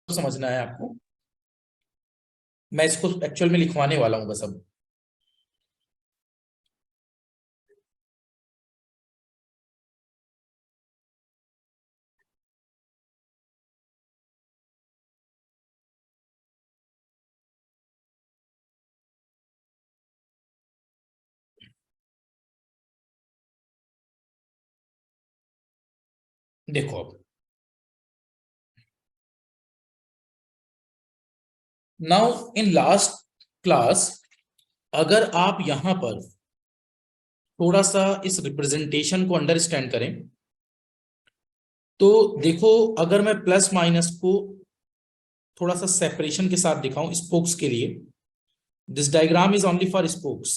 समझना है आपको। मैं इसको एक्चुअल में लिखवाने वाला हूं बस अब। देखो अब, नाउ इन लास्ट क्लास अगर आप यहां पर थोड़ा सा इस रिप्रेजेंटेशन को अंडरस्टैंड करें तो देखो, अगर मैं प्लस माइनस को थोड़ा सा सेपरेशन के साथ दिखाऊं स्पोक्स के लिए, this diagram is only for spokes.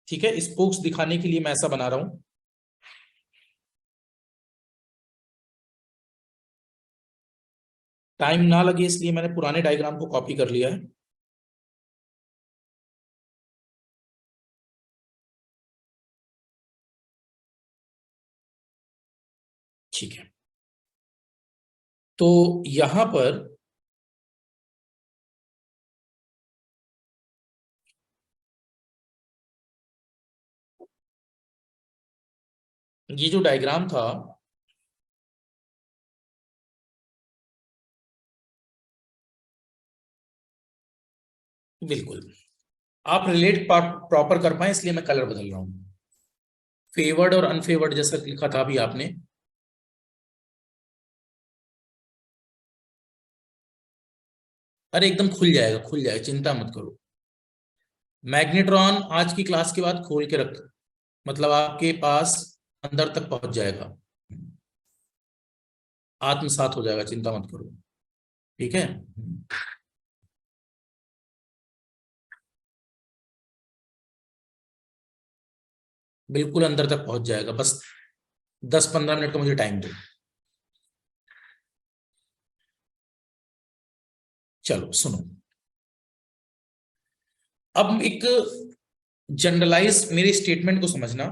ठीक है, स्पोक्स दिखाने के लिए मैं ऐसा बना रहा हूं। टाइम ना लगे इसलिए मैंने पुराने डायग्राम को कॉपी कर लिया है। ठीक है, तो यहां पर ये जो डायग्राम था, बिल्कुल आप रिलेट प्रॉपर कर पाए इसलिए मैं कलर बदल रहा हूं। फेवर्ड और अनफेवर्ड जैसा लिखा था अभी आपने, अरे एकदम खुल जाएगा, खुल जाएगा, चिंता मत करो। मैग्नेट्रॉन आज की क्लास के बाद खोल के रख, मतलब आपके पास अंदर तक पहुंच जाएगा, आत्मसात हो जाएगा, चिंता मत करो। ठीक है, बिल्कुल अंदर तक पहुंच जाएगा, बस 10-15 मिनट का मुझे टाइम दो। चलो सुनो, अब एक जनरलाइज मेरे स्टेटमेंट को समझना,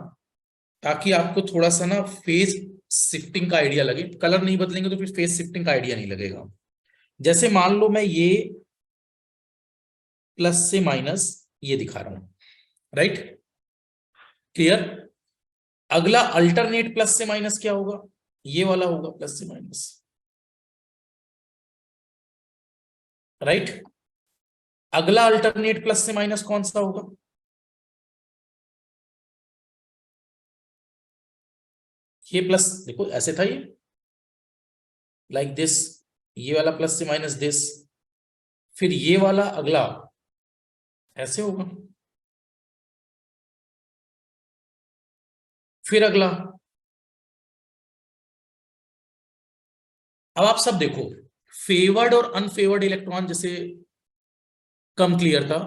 ताकि आपको थोड़ा सा ना फेज शिफ्टिंग का आइडिया लगे। कलर नहीं बदलेंगे तो फिर फेज शिफ्टिंग का आइडिया नहीं लगेगा। जैसे मान लो मैं ये प्लस से माइनस ये दिखा रहा हूं, राइट? क्लियर? अगला अल्टरनेट प्लस से माइनस क्या होगा? ये वाला होगा प्लस से माइनस, राइट? अगला अल्टरनेट प्लस से माइनस कौन सा होगा? ये प्लस, देखो ऐसे था ये, लाइक दिस, ये वाला प्लस से माइनस दिस, फिर ये वाला अगला ऐसे होगा, फिर अगला। अब आप सब देखो, फेवर्ड और अनफेवर्ड इलेक्ट्रॉन जैसे कम क्लियर था,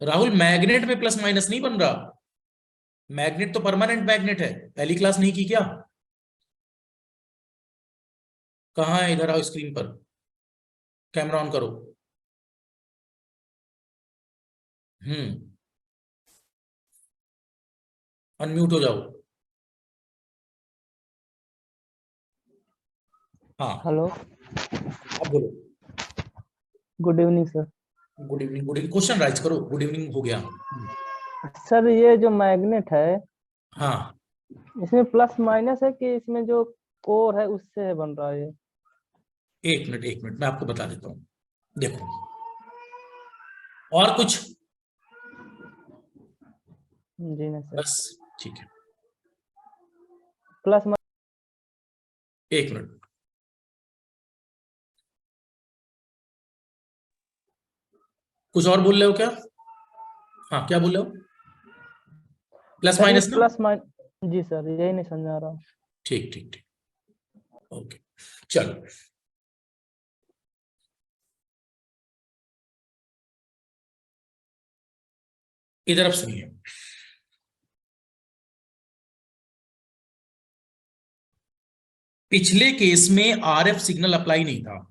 राहुल मैग्नेट में प्लस माइनस नहीं बन रहा। मैग्नेट तो परमानेंट मैग्नेट है, पहली क्लास नहीं की क्या? कहाँ है? इधर आओ स्क्रीन पर, कैमरा ऑन करो। हम्म, अनम्यूट हो जाओ। हाँ, हेलो, अब बोलो। Good evening sir. Good evening, good evening, question rise करो, गुड इवनिंग हो गया। सर ये जो मैग्नेट है, हाँ, इसमें प्लस माइनस है कि इसमें जो कोर है उससे बन रहा है ये? एक मिनट एक मिनट, मैं आपको बता देता हूँ। देखो, और कुछ? जी नहीं सर। बस, ठीक है, प्लस एक मिनट। कुछ और बोल रहे हो क्या? हाँ, क्या बोल रहे हो? प्लस सर ये माइनस ना? प्लस माइनस, जी सर यही नहीं समझ आ रहा। ठीक ठीक ठीक, ओके, चलो। इधर अब सुनिए, पिछले केस में आरएफ सिग्नल अप्लाई नहीं था,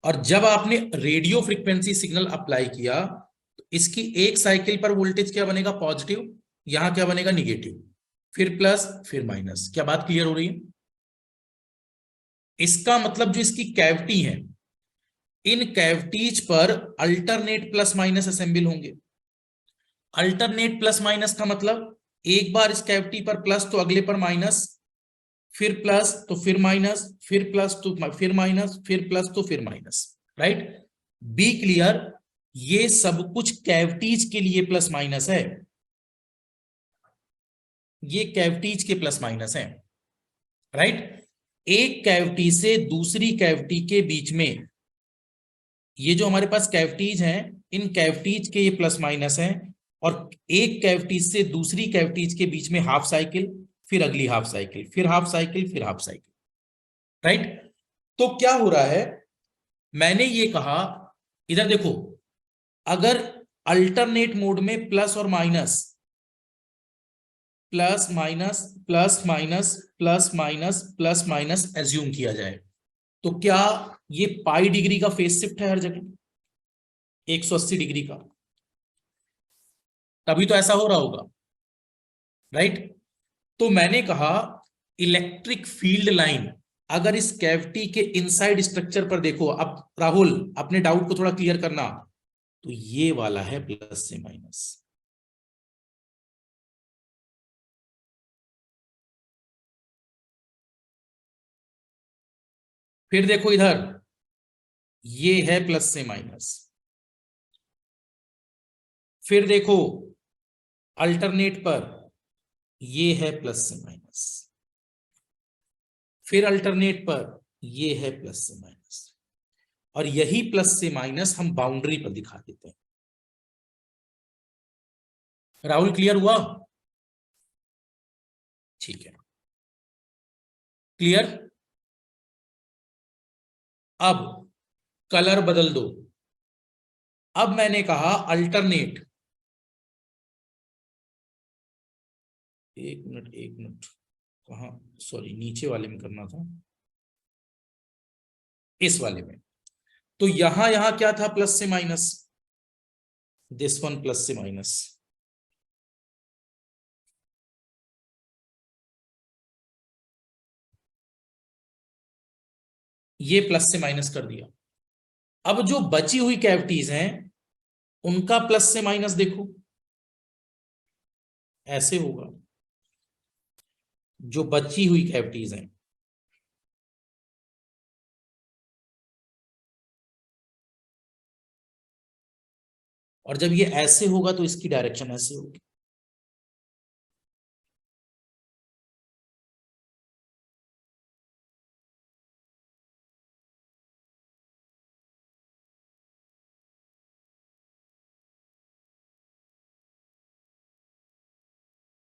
और जब आपने रेडियो फ्रीक्वेंसी सिग्नल अप्लाई किया तो इसकी एक साइकिल पर वोल्टेज क्या बनेगा? पॉजिटिव। यहां क्या बनेगा? निगेटिव। फिर प्लस, फिर माइनस। क्या बात क्लियर हो रही है? इसका मतलब जो इसकी कैविटी है, इन कैविटीज पर अल्टरनेट प्लस माइनस असेंबल होंगे। अल्टरनेट प्लस माइनस का मतलब एक बार इस कैविटी पर प्लस तो अगले पर माइनस, फिर प्लस तो फिर माइनस, फिर प्लस तो फिर माइनस, फिर प्लस तो फिर माइनस। राइट? B clear? ये सब कुछ कैविटीज के लिए प्लस माइनस है, ये कैविटीज के प्लस माइनस है। राइट? एक कैविटी से दूसरी कैविटी के बीच में ये जो हमारे पास कैविटीज हैं, इन कैविटीज के ये प्लस माइनस हैं, और एक कैविटीज से दूसरी कैविटीज के बीच में हाफ साइकिल, फिर अगली हाफ साइकिल, फिर हाफ साइकिल, फिर हाफ साइकिल। राइट? तो क्या हो रहा है, मैंने ये कहा, इधर देखो, अगर अल्टरनेट मोड में प्लस और minus, plus minus, plus minus, plus minus, plus minus assume किया जाए, तो क्या ये पाई डिग्री का फेज शिफ्ट है हर जगह 180 डिग्री का? तभी तो ऐसा हो रहा होगा। राइट? तो मैंने कहा इलेक्ट्रिक फील्ड लाइन अगर इस कैविटी के इनसाइड स्ट्रक्चर पर देखो, अब राहुल अपने डाउट को थोड़ा क्लियर करना, तो ये वाला है प्लस से माइनस। फिर देखो इधर, ये है प्लस से माइनस। फिर देखो अल्टरनेट पर, ये है प्लस से माइनस। फिर अल्टरनेट पर ये है प्लस से माइनस, और यही प्लस से माइनस हम बाउंड्री पर दिखा देते हैं। राहुल क्लियर हुआ? ठीक है, क्लियर। अब कलर बदल दो। अब मैंने कहा अल्टरनेट, एक मिनट एक मिनट, कहा, सॉरी नीचे वाले में करना था, इस वाले में। तो यहां क्या था प्लस से माइनस, दिस वन प्लस से माइनस, ये प्लस से माइनस कर दिया। अब जो बची हुई कैविटीज हैं उनका प्लस से माइनस देखो, ऐसे होगा। जो बची हुई कैविटीज हैं, और जब ये ऐसे होगा तो इसकी डायरेक्शन ऐसे होगी।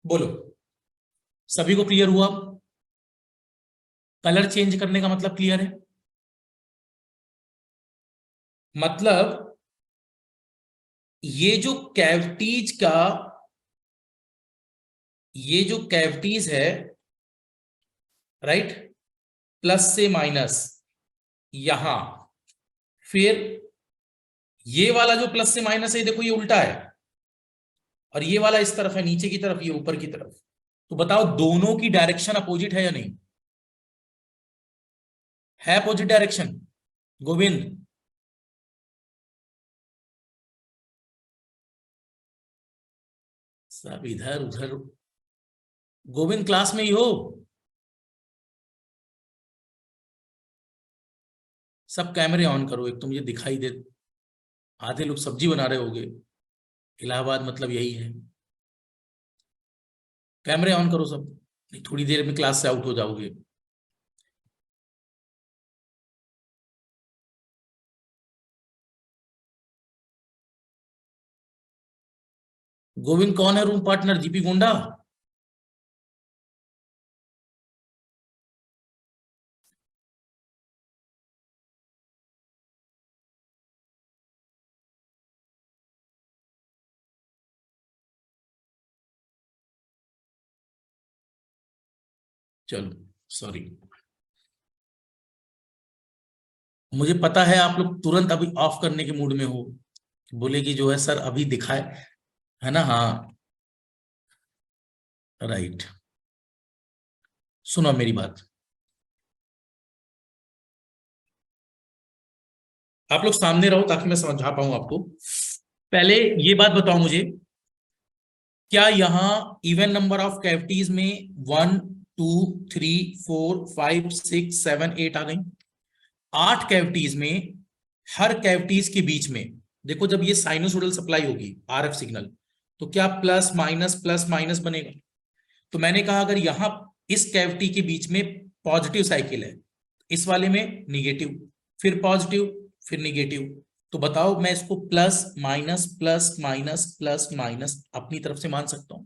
बोलो, सभी को क्लियर हुआ? कलर चेंज करने का मतलब क्लियर है? मतलब ये जो कैविटीज का, ये जो कैविटीज है, राइट, प्लस से माइनस यहां, फिर ये वाला जो प्लस से माइनस है देखो ये उल्टा है, और ये वाला इस तरफ है नीचे की तरफ, ये ऊपर की तरफ। तो बताओ दोनों की डायरेक्शन अपोजिट है या नहीं? है अपोजिट डायरेक्शन? गोविंद, सब इधर उधर। गोविंद क्लास में ही हो? सब कैमरे ऑन करो, एक तो मुझे दिखाई दे। आधे लोग सब्जी बना रहे होंगे, इलाहाबाद मतलब यही है। कैमरे ऑन करो सब, नहीं थोड़ी देर में क्लास से आउट हो जाओगे। गोविंद कौन है रूम पार्टनर? जीपी गोंडा? चलो सॉरी, मुझे पता है आप लोग तुरंत अभी ऑफ करने के मूड में हो, बोले कि जो है सर अभी दिखाए, है ना? हाँ, राइट। सुनो मेरी बात, आप लोग सामने रहो ताकि मैं समझा पाऊं आपको। पहले ये बात बताओ मुझे, क्या यहां इवन नंबर ऑफ कैविटीज में 1 2 3 4 5 6 7 8 आ गई? 8 कैविटीज में हर कैविटीज के बीच में देखो, जब ये साइनोसोडल सप्लाई होगी आरएफ सिग्नल, तो क्या प्लस माइनस बनेगा? तो मैंने कहा अगर यहां इस कैविटी के बीच में पॉजिटिव साइकिल है, इस वाले में निगेटिव, फिर पॉजिटिव, फिर निगेटिव, तो बताओ मैं इसको प्लस माइनस अपनी तरफ से मान सकता हूं।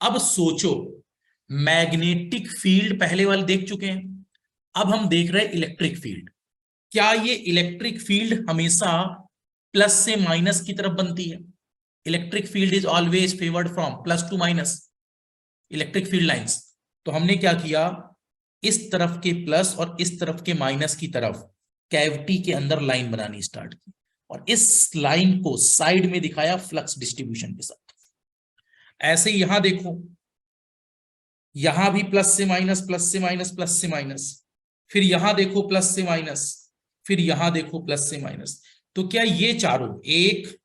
अब सोचो, मैग्नेटिक फील्ड पहले वाले देख चुके हैं, अब हम देख रहे हैं इलेक्ट्रिक फील्ड। क्या ये इलेक्ट्रिक फील्ड हमेशा प्लस से माइनस की तरफ बनती है? Electric field is always favoured from plus two minus, electric field lines. तो हमने क्या किया, इस तरफ के प्लस और इस तरफ के माइनस की तरफ कैविटी के अंदर लाइन बनानी स्टार्ट की, और इस लाइन को साइड में दिखाया फ्लक्स डिस्ट्रीब्यूशन के साथ। ऐसे ही यहां देखो, यहां भी प्लस से माइनस, प्लस से माइनस, प्लस से माइनस, फिर यहां देखो प्लस से माइनस, फिर यहां देखो प्लस से माइनस। तो क्या ये चारों, एक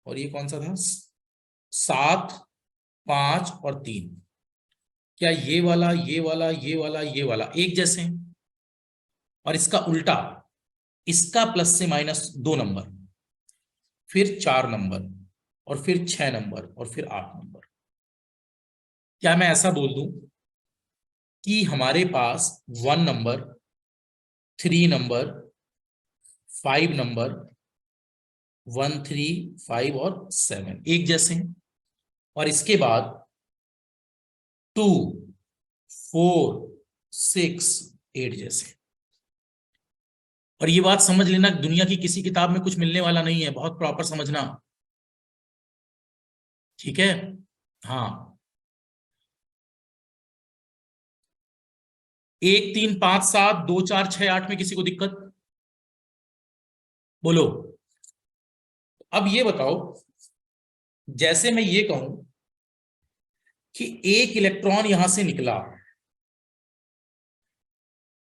और ये कौन सा था, 7 5 और 3, क्या ये वाला ये वाला ये वाला ये वाला एक जैसे हैं? और इसका उल्टा, इसका प्लस से माइनस 2 नंबर, फिर 4 नंबर, और फिर 6 नंबर, और फिर 8 नंबर। क्या मैं ऐसा बोल दूं कि हमारे पास 1 नंबर, 3 नंबर, 5 नंबर, 1 3 5 और 7 एक जैसे हैं, और इसके बाद 2 4 6 8 जैसे। और ये बात समझ लेना, दुनिया की किसी किताब में कुछ मिलने वाला नहीं है, बहुत प्रॉपर समझना, ठीक है? हाँ, 1 3 5 7 2 4 6 8 में किसी को दिक्कत? बोलो। अब ये बताओ, जैसे मैं ये कहूं कि एक इलेक्ट्रॉन यहां से निकला,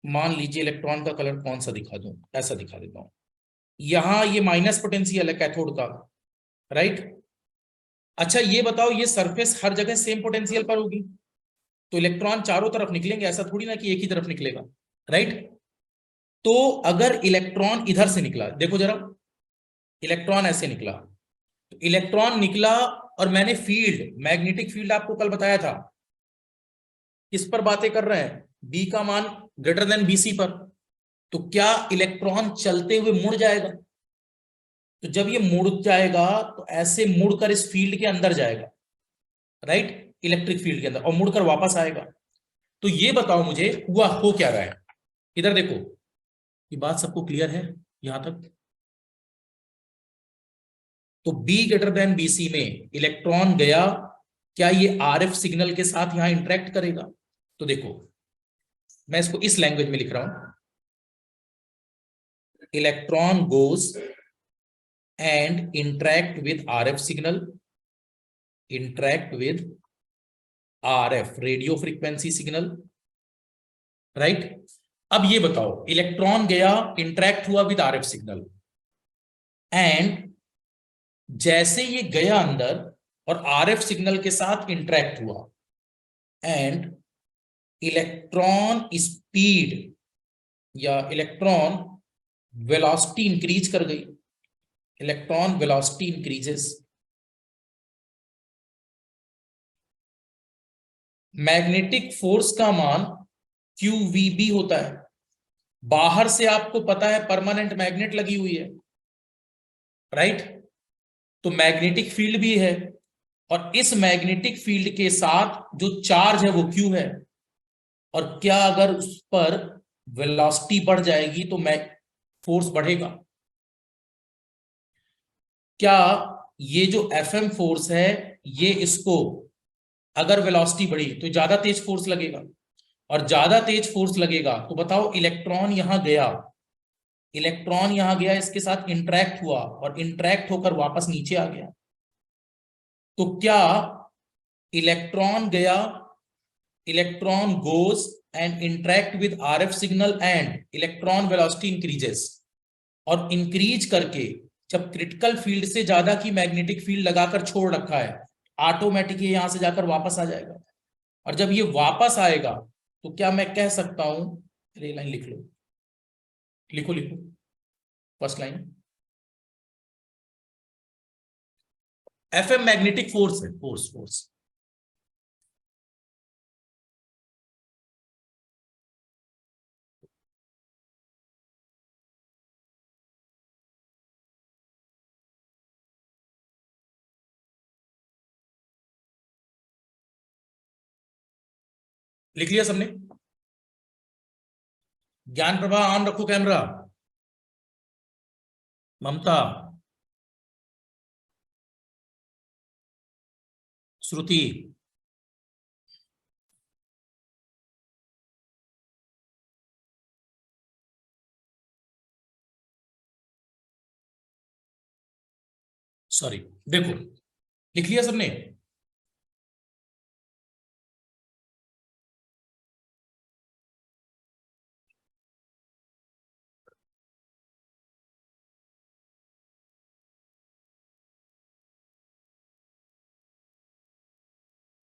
मान लीजिए इलेक्ट्रॉन का कलर कौन सा दिखा दूं, ऐसा दिखा देता हूं, यहां ये माइनस पोटेंशियल है कैथोड का, राइट? अच्छा ये बताओ, ये सरफेस हर जगह सेम पोटेंशियल पर होगी? तो इलेक्ट्रॉन चारों तरफ निकलेंगे, ऐसा थोड़ी ना कि एक ही तरफ निकलेगा, राइट? तो अगर इलेक्ट्रॉन इधर से निकला, देखो जरा, इलेक्ट्रॉन ऐसे निकला, तो इलेक्ट्रॉन निकला, और मैंने फील्ड, मैग्नेटिक फील्ड आपको कल बताया था, किस पर बातें कर रहे हैं, बी का मान ग्रेटर देन बीसी पर। तो क्या इलेक्ट्रॉन चलते हुए मुड़ जाएगा? तो जब ये मुड़ जाएगा तो ऐसे मुड़कर इस फील्ड के अंदर जाएगा, राइट, इलेक्ट्रिक फील्ड के अंदर, और मुड़कर वापस आएगा। तो ये बताओ मुझे हुआ हो क्या रहा है? इधर देखो, ये बात सबको क्लियर है यहां तक? तो बी ग्रेटर देन बीसी में इलेक्ट्रॉन गया, क्या ये आरएफ सिग्नल के साथ यहां इंटरेक्ट करेगा? तो देखो, मैं इसको इस लैंग्वेज में लिख रहा हूं, electron goes and interact with RF signal, interact with RF radio frequency signal, right? अब ये बताओ, इलेक्ट्रॉन गया, इंटरेक्ट हुआ विद आरएफ सिग्नल, एंड जैसे ये गया अंदर और आरएफ सिग्नल के साथ इंटरेक्ट हुआ, एंड इलेक्ट्रॉन स्पीड या इलेक्ट्रॉन वेलोसिटी इंक्रीज कर गई, electron velocity increases, magnetic force का मान QVB होता है। बाहर से आपको पता है परमानेंट मैग्नेट लगी हुई है, राइट? तो मैग्नेटिक फील्ड भी है, और इस मैग्नेटिक फील्ड के साथ जो चार्ज है वो Q है। और क्या अगर उस पर वेलोसिटी बढ़ जाएगी तो फोर्स बढ़ेगा? क्या ये जो FM फोर्स है, ये इसको अगर वेलोसिटी बढ़ी तो ज्यादा तेज फोर्स लगेगा, और ज्यादा तेज फोर्स लगेगा तो बताओ, इलेक्ट्रॉन यहां गया, इलेक्ट्रॉन यहां गया, इसके साथ इंटरेक्ट हुआ, और इंटरेक्ट होकर वापस नीचे आ गया, तो क्या इलेक्ट्रॉन गया, electron goes and interact with RF signal and electron velocity increases, और इंक्रीज करके जब क्रिटिकल फील्ड से ज्यादा की मैग्नेटिक फील्ड लगाकर छोड़ रखा है, ऑटोमेटिक ये यहां से जाकर वापस आ जाएगा। और जब ये वापस आएगा तो क्या मैं कह सकता हूं, ये लाइन लिख लो, लिखो लिखो, first line, FM magnetic force है, फोर्स फोर्स। लिख लिया सबने? ज्ञान प्रभा ऑन रखो कैमरा। ममता, श्रुति, सॉरी, देखो लिख लिया सबने?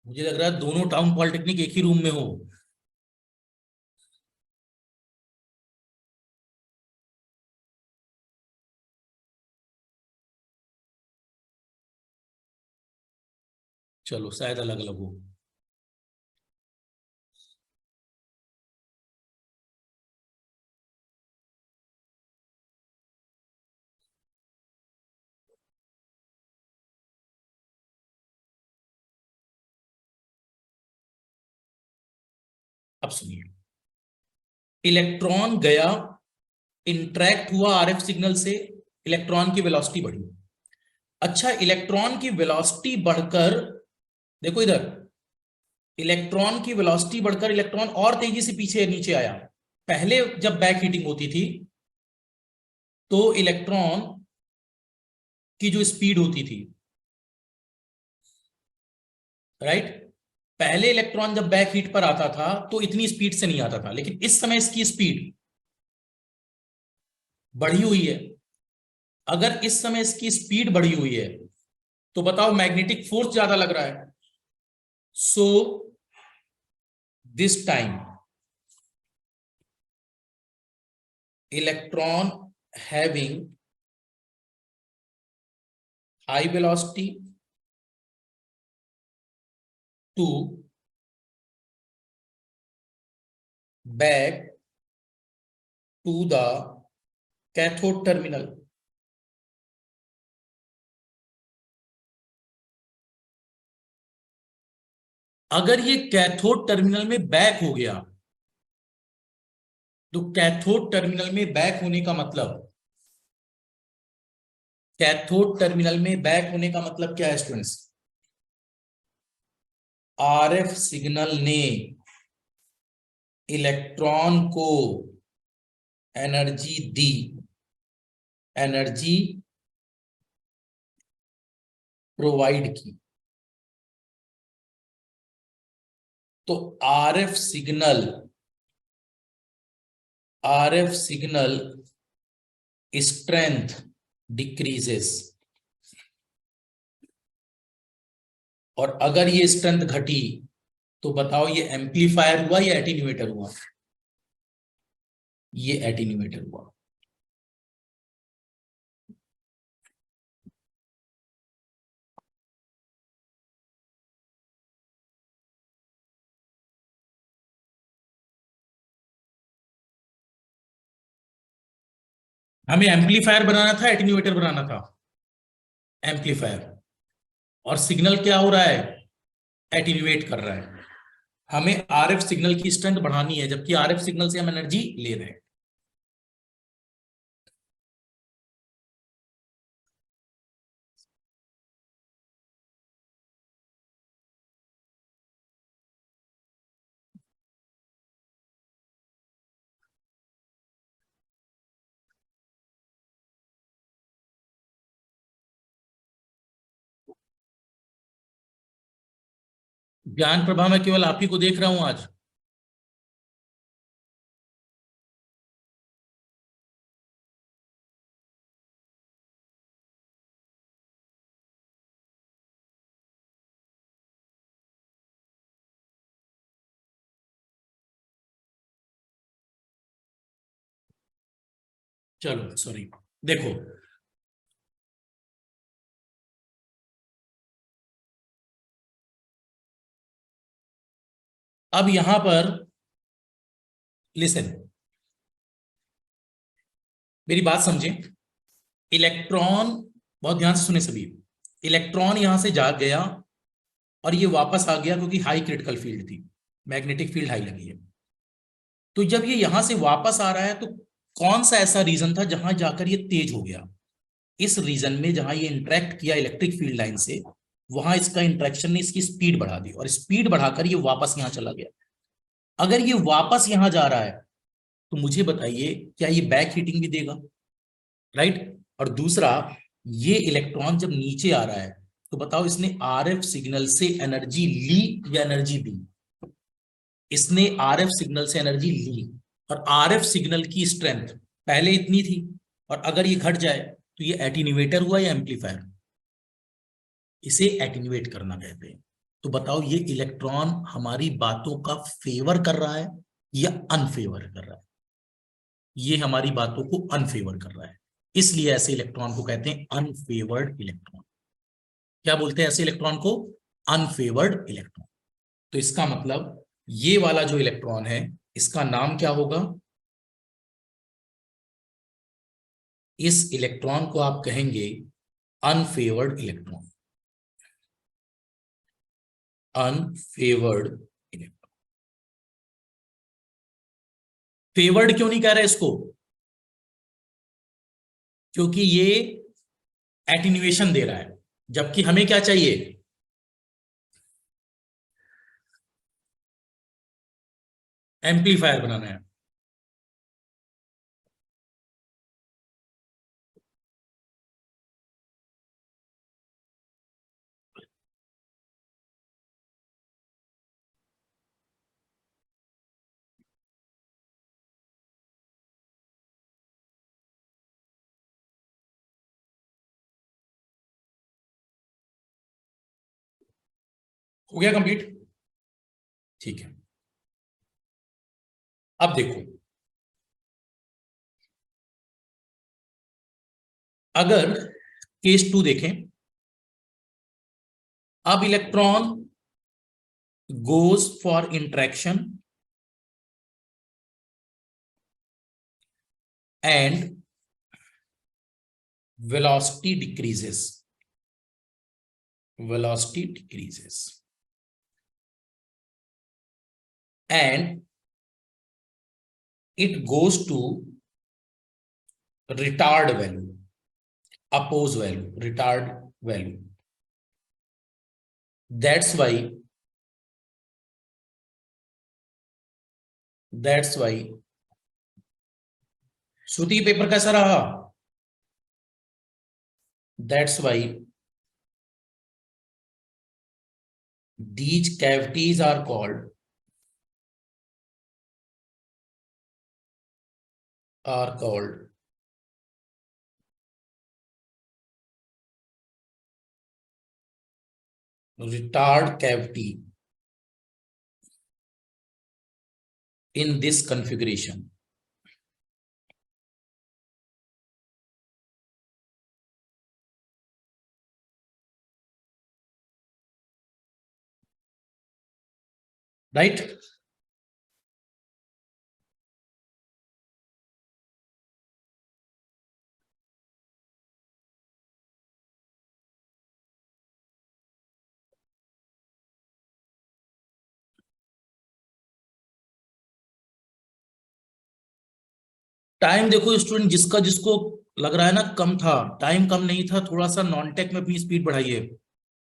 मुझे लग रहा है दोनों टाउन पॉलिटेक्निक एक ही रूम में हो। चलो शायद अलग अलग हो। अब सुनिए, इलेक्ट्रॉन गया, इंटरेक्ट हुआ आरएफ सिग्नल से, इलेक्ट्रॉन की वेलोसिटी बढ़ी। अच्छा, इलेक्ट्रॉन की वेलोसिटी बढ़कर, देखो इधर, इलेक्ट्रॉन की वेलोसिटी बढ़कर इलेक्ट्रॉन और तेजी से पीछे नीचे आया। पहले जब बैक हीटिंग होती थी तो इलेक्ट्रॉन की जो स्पीड होती थी, राइट, पहले इलेक्ट्रॉन जब बैक हीट पर आता था तो इतनी स्पीड से नहीं आता था, लेकिन इस समय इसकी स्पीड बढ़ी हुई है। अगर इस समय इसकी स्पीड बढ़ी हुई है तो बताओ मैग्नेटिक फोर्स ज्यादा लग रहा है। So this time electron having high velocity to back to the cathode terminal। अगर ये कैथोड टर्मिनल में बैक हो गया तो कैथोड टर्मिनल में बैक होने का मतलब, कैथोड टर्मिनल में बैक होने का मतलब क्या है स्टूडेंट्स? आरएफ सिग्नल ने इलेक्ट्रॉन को एनर्जी दी, एनर्जी प्रोवाइड की। तो आरएफ सिग्नल स्ट्रेंथ डिक्रीजेस, और अगर ये स्ट्रेंथ घटी तो बताओ ये एम्पलीफायर हुआ या एटीन्यूएटर हुआ? ये एटीन्यूएटर हुआ। हमें एम्पलीफायर बनाना था, एटीन्यूएटर बनाना था? एम्पलीफायर। और सिग्नल क्या हो रहा है? एटीन्यूएट कर रहा है। हमें आरएफ सिग्नल की स्ट्रेंथ बढ़ानी है, जबकि आरएफ सिग्नल से हम एनर्जी ले रहे हैं। ज्ञान प्रभा मैं केवल आप ही को देख रहा हूं आज। चलो सॉरी, देखो अब यहां पर लिसन, मेरी बात समझे। इलेक्ट्रॉन, बहुत ध्यान से सुने सभी, इलेक्ट्रॉन यहां से जा गया और ये वापस आ गया क्योंकि हाई क्रिटिकल फील्ड थी, मैग्नेटिक फील्ड हाई लगी है। तो जब ये यहां से वापस आ रहा है तो कौन सा ऐसा रीजन था जहां जाकर ये तेज हो गया? इस रीजन में जहां ये इंटरेक्ट किया इलेक्ट्रिक फील्ड लाइन से, वहां इसका इंटरेक्शन ने इसकी स्पीड बढ़ा दी और स्पीड बढ़ाकर ये वापस यहां चला गया। अगर ये वापस यहां जा रहा है तो मुझे बताइए क्या ये बैक हीटिंग भी देगा? राइट। और दूसरा, ये इलेक्ट्रॉन जब नीचे आ रहा है तो बताओ इसने आरएफ सिग्नल से एनर्जी ली या एनर्जी दी? इसने आरएफ सिग्नल से एनर्जी ली, और आरएफ सिग्नल की स्ट्रेंथ पहले इतनी थी, और अगर ये घट जाए तो ये एटीन्यूएटर हुआ या एम्पलीफायर? इसे एटीन्यूएट करना कहते हैं। तो बताओ ये इलेक्ट्रॉन हमारी बातों का फेवर कर रहा है या अनफेवर कर रहा है? ये हमारी बातों को अनफेवर कर रहा है, इसलिए ऐसे इलेक्ट्रॉन को कहते हैं अनफेवर्ड इलेक्ट्रॉन। क्या बोलते हैं ऐसे इलेक्ट्रॉन को? अनफेवर्ड इलेक्ट्रॉन। तो इसका मतलब ये वाला जो इलेक्ट्रॉन है इसका नाम क्या होगा? इस इलेक्ट्रॉन को आप कहेंगे अनफेवर्ड इलेक्ट्रॉन। अनफेवर्ड इलेक्ट्रॉन। फेवर्ड क्यों नहीं कह रहे इसको? क्योंकि ये एटीन्यूएशन दे रहा है, जबकि हमें क्या चाहिए? एम्पलीफायर बनाना है। हो गया कंप्लीट? ठीक है। अब देखो, अगर केस 2 देखें, अब electron goes for interaction and velocity decreases. Velocity decreases and it goes to retard value, oppose value, retard value. That's why Shruti paper कैसा रहा? That's why these cavities are called retard cavity in this configuration. Right? Time देखो student, जिसका जिसको लग रहा है ना कम था, टाइम कम नहीं था, थोड़ा सा नॉन टेक में अपनी स्पीड बढ़ाइए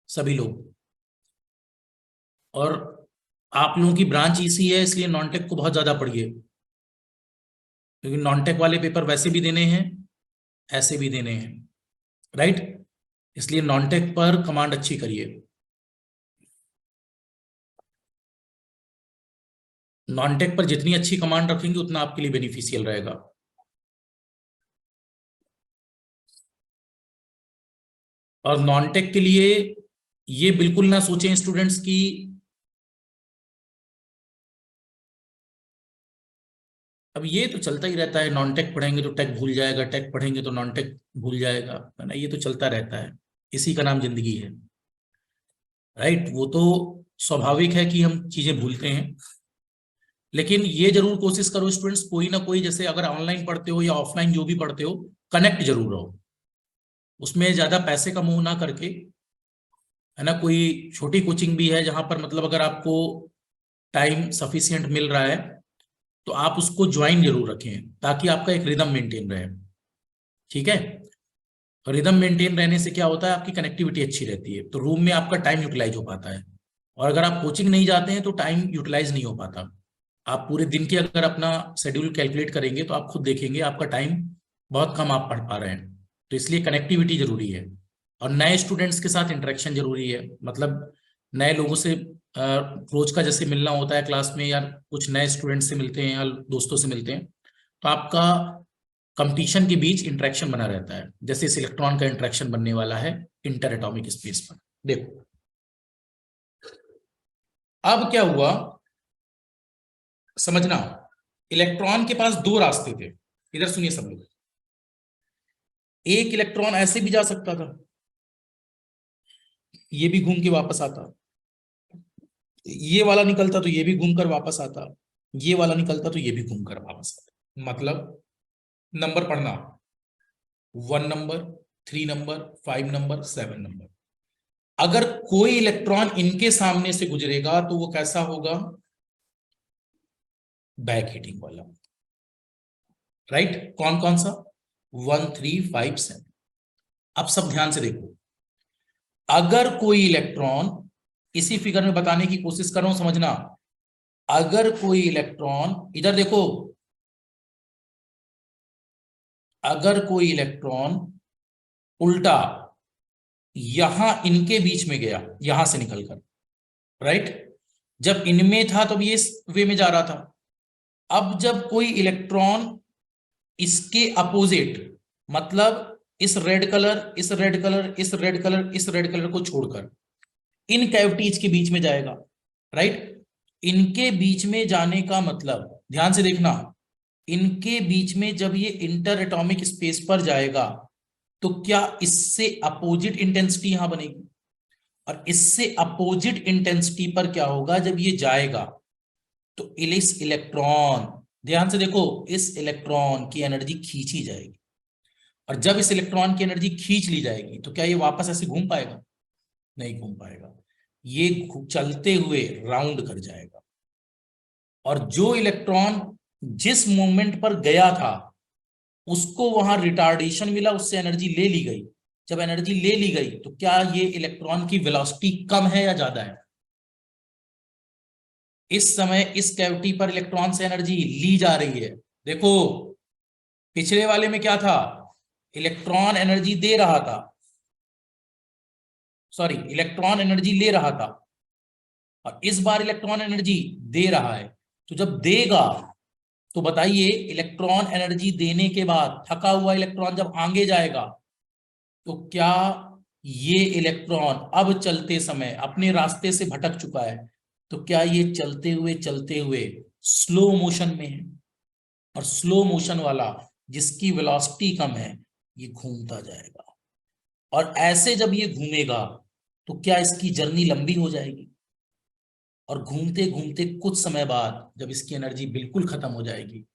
सभी लोग। और आप लोगों की ब्रांच इसी है इसलिए नॉन टेक को बहुत ज्यादा पढ़िए, क्योंकि नॉन टेक वाले पेपर वैसे भी देने हैं, ऐसे भी देने हैं। राइट? इसलिए नॉन टेक पर कमांड अच्छी करिए। नॉन टेक पर जितनी अच्छी कमांड रखेंगे उतना आपके लिए बेनिफिशियल रहेगा। और नॉन टेक के लिए ये बिल्कुल ना सोचें स्टूडेंट्स की अब ये तो चलता ही रहता है, नॉन टेक पढ़ेंगे तो टेक भूल जाएगा, टेक पढ़ेंगे तो नॉन टेक भूल जाएगा, है ना, ये तो चलता रहता है, इसी का नाम जिंदगी है, राइट। वो तो स्वाभाविक है कि हम चीजें भूलते हैं, लेकिन ये जरूर कोशिश करो स्टूडेंट्स, कोई ना कोई, जैसे अगर ऑनलाइन पढ़ते हो या ऑफलाइन जो भी पढ़ते हो, कनेक्ट जरूर रहो, उसमें ज्यादा पैसे का मुंह ना करके, है ना। कोई छोटी कोचिंग भी है जहां पर मतलब अगर आपको टाइम सफिशिएंट मिल रहा है तो आप उसको ज्वाइन जरूर रखें, ताकि आपका एक रिदम मेंटेन रहे, ठीक है। रिदम मेंटेन रहने से क्या होता है, आपकी कनेक्टिविटी अच्छी रहती है, तो रूम में आपका टाइम यूटिलाइज हो पाता है। और अगर आप कोचिंग नहीं जाते हैं तो टाइम यूटिलाइज नहीं हो पाता। आप पूरे दिन के अगर अपना शेड्यूल कैलकुलेट करेंगे तो आप खुद देखेंगे आपका टाइम बहुत कम आप पढ़ पा रहे हैं। तो इसलिए कनेक्टिविटी जरूरी है, और नए स्टूडेंट्स के साथ इंटरेक्शन जरूरी है, मतलब नए लोगों से रोज का जैसे मिलना होता है क्लास में, या कुछ नए स्टूडेंट से मिलते हैं या दोस्तों से मिलते हैं, तो आपका कंपटीशन के बीच इंटरेक्शन बना रहता है। जैसे इस इलेक्ट्रॉन का इंटरेक्शन बनने वाला है इंटर एटॉमिक स्पेस पर, देखो अब क्या हुआ समझना। इलेक्ट्रॉन के पास दो रास्ते थे, इधर सुनिए सब लोग। एक इलेक्ट्रॉन ऐसे भी जा सकता था, ये भी घूम के वापस आता, ये वाला निकलता तो ये भी घूमकर वापस आता, ये वाला निकलता तो ये भी घूमकर वापस आता। मतलब नंबर पढ़ना, 1 नंबर, 3 नंबर, 5 नंबर, 7 नंबर। अगर कोई इलेक्ट्रॉन इनके सामने से गुजरेगा तो वो कैसा होगा, बैक हीटिंग वाला, राइट। कौन कौन सा, 1, 3, 5, 7। अब सब ध्यान से देखो, अगर कोई इलेक्ट्रॉन, इसी फिगर में बताने की कोशिश कर रहा हूं समझना, अगर कोई इलेक्ट्रॉन इधर देखो, अगर कोई इलेक्ट्रॉन उल्टा यहां इनके बीच में गया, यहां से निकलकर, राइट, जब इनमें था तो ये इस वे में जा रहा था। अब जब कोई इलेक्ट्रॉन इसके अपोजिट, मतलब इस रेड कलर, इस रेड कलर, इस रेड कलर, इस रेड कलर को छोड़कर इन कैविटीज के बीच में जाएगा, राइट। इनके बीच में जाने का मतलब, ध्यान से देखना, इनके बीच में जब ये इंटर एटॉमिक स्पेस पर जाएगा तो क्या इससे अपोजिट इंटेंसिटी यहां बनेगी, और इससे अपोजिट इंटेंसिटी पर क्या होगा जब ये जाएगा, तो इस इलेक्ट्रॉन, ध्यान से देखो, इस इलेक्ट्रॉन की एनर्जी खींची जाएगी, और जब इस इलेक्ट्रॉन की एनर्जी खींच ली जाएगी तो क्या ये वापस ऐसे घूम पाएगा, नहीं घूम पाएगा, ये चलते हुए राउंड कर जाएगा। और जो इलेक्ट्रॉन जिस मोमेंट पर गया था उसको वहां रिटार्डेशन मिला, उससे एनर्जी ले ली गई। जब एनर्जी ले ली गई तो क्या ये इलेक्ट्रॉन की वेलोसिटी कम है या ज्यादा है, इस समय इस कैविटी पर इलेक्ट्रॉन से एनर्जी ली जा रही है। देखो पिछले वाले में क्या था, इलेक्ट्रॉन एनर्जी दे रहा था, सॉरी इलेक्ट्रॉन एनर्जी ले रहा था, और इस बार इलेक्ट्रॉन एनर्जी दे रहा है। तो जब देगा तो बताइए, इलेक्ट्रॉन एनर्जी देने के बाद थका हुआ इलेक्ट्रॉन जब आगे जाएगा तो क्या ये इलेक्ट्रॉन अब चलते समय अपने रास्ते से भटक चुका है, तो क्या ये चलते हुए स्लो मोशन में है, और स्लो मोशन वाला जिसकी वेलोसिटी कम है ये घूमता जाएगा, और ऐसे जब ये घूमेगा तो क्या इसकी जर्नी लंबी हो जाएगी, और घूमते घूमते कुछ समय बाद जब इसकी एनर्जी बिल्कुल खत्म हो जाएगी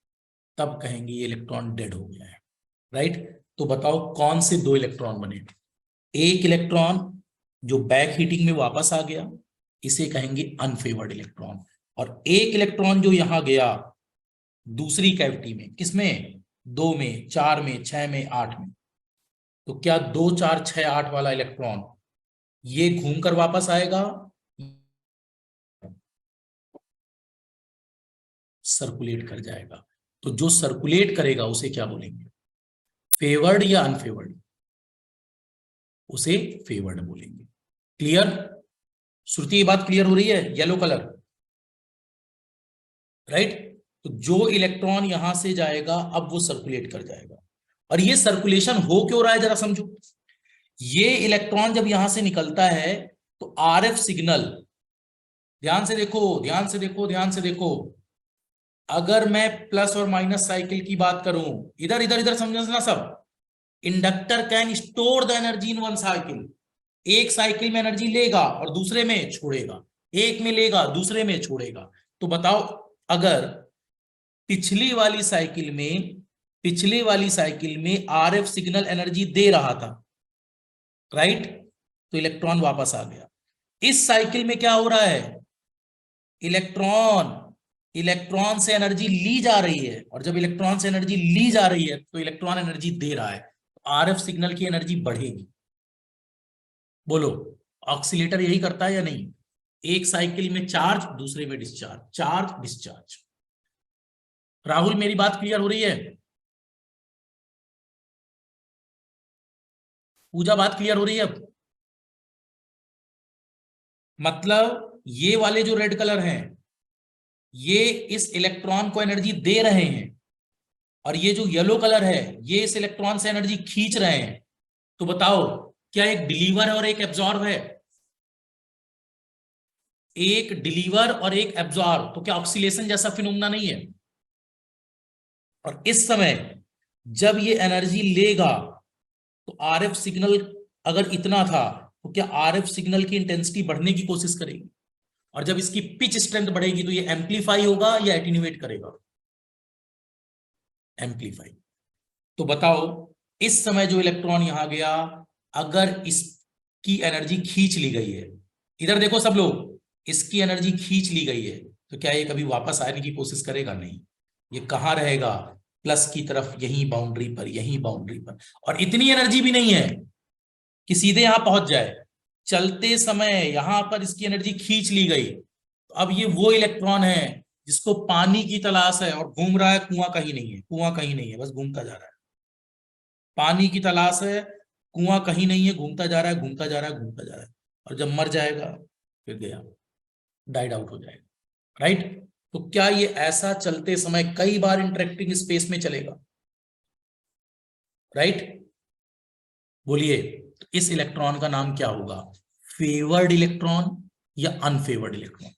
तब कहेंगे ये इलेक्ट्रॉन डेड हो गया है, राइट। तो बताओ कौन से दो इलेक्ट्रॉन बने, एक इलेक्ट्रॉन जो बैक हीटिंग में वापस आ गया, इसे कहेंगे अनफेवर्ड इलेक्ट्रॉन, और एक इलेक्ट्रॉन जो यहां गया दूसरी कैविटी में, किसमें, 2 में, 4 में, 6 में, 8 में, तो क्या 2, 4, 6, 8 वाला इलेक्ट्रॉन ये घूमकर वापस आएगा, सर्कुलेट कर जाएगा। तो जो सर्कुलेट करेगा उसे क्या बोलेंगे, फेवर्ड या अनफेवर्ड, उसे फेवर्ड बोलेंगे। क्लियर, श्रुति ये बात क्लियर हो रही है, येलो कलर, राइट। तो जो इलेक्ट्रॉन यहां से जाएगा अब वो सर्कुलेट कर जाएगा। और ये सर्कुलेशन हो क्यों रहा है जरा समझो। ये इलेक्ट्रॉन जब यहां से निकलता है तो आरएफ सिग्नल, ध्यान से देखो ध्यान से देखो ध्यान से देखो, अगर मैं प्लस और माइनस साइकिल की बात करूं, इधर इधर इधर समझना सब। Inductor can store the energy in one cycle. एक साइकिल में एनर्जी लेगा और दूसरे में छोड़ेगा, एक में लेगा दूसरे में छोड़ेगा। तो बताओ, अगर पिछली वाली साइकिल में पिछली वाली साइकिल में आरएफ सिग्नल एनर्जी दे रहा था, राइट, तो इलेक्ट्रॉन वापस आ गया। इस साइकिल में क्या हो रहा है, इलेक्ट्रॉन इलेक्ट्रॉन से एनर्जी ली जा रही है, और जब इलेक्ट्रॉन से एनर्जी ली जा रही है तो इलेक्ट्रॉन एनर्जी दे रहा है, आरएफ सिग्नल की एनर्जी बढ़ेगी। बोलो, ऑक्सीलेटर यही करता है या नहीं। एक साइकिल में चार्ज, दूसरे में डिस्चार्ज, चार्ज डिस्चार्ज। राहुल मेरी बात क्लियर हो रही है। पूजा बात क्लियर हो रही है अब। मतलब ये वाले जो रेड कलर हैं ये इस इलेक्ट्रॉन को एनर्जी दे रहे हैं, और ये जो येलो कलर है ये इस इलेक्ट्रॉन से एनर्जी खींच रहे हैं। तो बताओ, क्या एक डिलीवर और एक एब्जॉर्ब है। एक डिलीवर और एक एब्जॉर्ब, तो क्या ऑक्सीलेशन जैसा फिनोमेना नहीं है। और इस समय जब ये एनर्जी लेगा तो आरएफ सिग्नल अगर इतना था तो क्या आरएफ सिग्नल की इंटेंसिटी बढ़ने की कोशिश करेगी, और जब इसकी पिच स्ट्रेंथ बढ़ेगी तो ये एम्पलीफाई होगा या एटीन्यूएट करेगा, एम्पलीफाई। तो बताओ, इस समय जो इलेक्ट्रॉन यहां गया, अगर इसकी एनर्जी खींच ली गई है, इधर देखो सब लोग, इसकी एनर्जी खींच ली गई है, तो क्या ये कभी वापस आने की कोशिश करेगा, नहीं। ये कहां रहेगा, प्लस की तरफ, यही बाउंड्री पर, यही बाउंड्री पर। और इतनी एनर्जी भी नहीं है कि सीधे यहां पहुंच जाए। चलते समय यहां पर इसकी एनर्जी खींच ली गई, तो अब ये वो इलेक्ट्रॉन है जिसको पानी की तलाश है और घूम रहा है, कुआं कहीं नहीं है, कुआं कहीं नहीं है, बस घूमता जा रहा है। पानी की तलाश है, कुआं कहीं नहीं है, घूमता जा रहा है, घूमता जा रहा है, घूमता जा रहा है। और जब मर जाएगा फिर गया, डाइड आउट हो जाएगा, राइट। तो क्या ये ऐसा चलते समय कई बार इंटरेक्टिंग स्पेस में चलेगा, राइट। बोलिए, तो इस इलेक्ट्रॉन का नाम क्या होगा, फेवर्ड इलेक्ट्रॉन या अनफेवर्ड इलेक्ट्रॉन।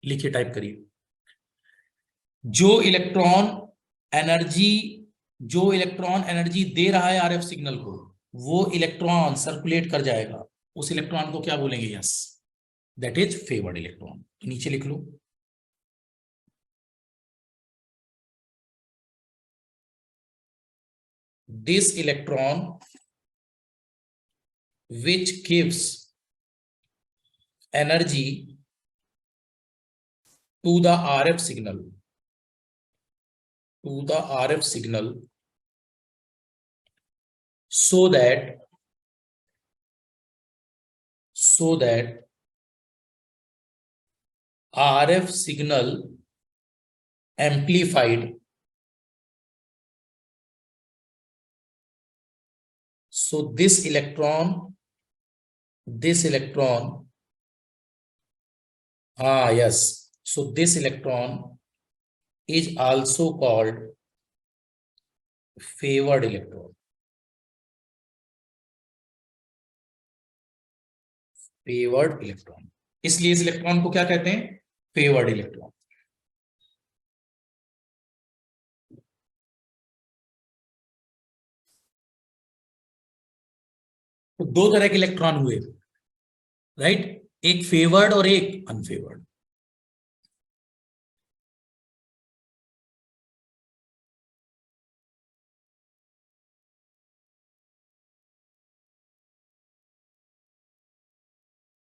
लिखिए, टाइप करिए। जो इलेक्ट्रॉन एनर्जी जो इलेक्ट्रॉन एनर्जी दे रहा है आरएफ सिग्नल को, वो इलेक्ट्रॉन सर्कुलेट कर जाएगा, उस इलेक्ट्रॉन को क्या बोलेंगे, yes, that is favoured electron. नीचे लिख लो, this electron which gives energy to the RF signal, so that RF signal amplified, so this electron yes, so this electron is also called favored electron, इसलिए इस electron को क्या कहते हैं, favoured electron. तो दो तरह के इलेक्ट्रॉन हुए, राइट, एक फेवर्ड और एक अनफेवर्ड।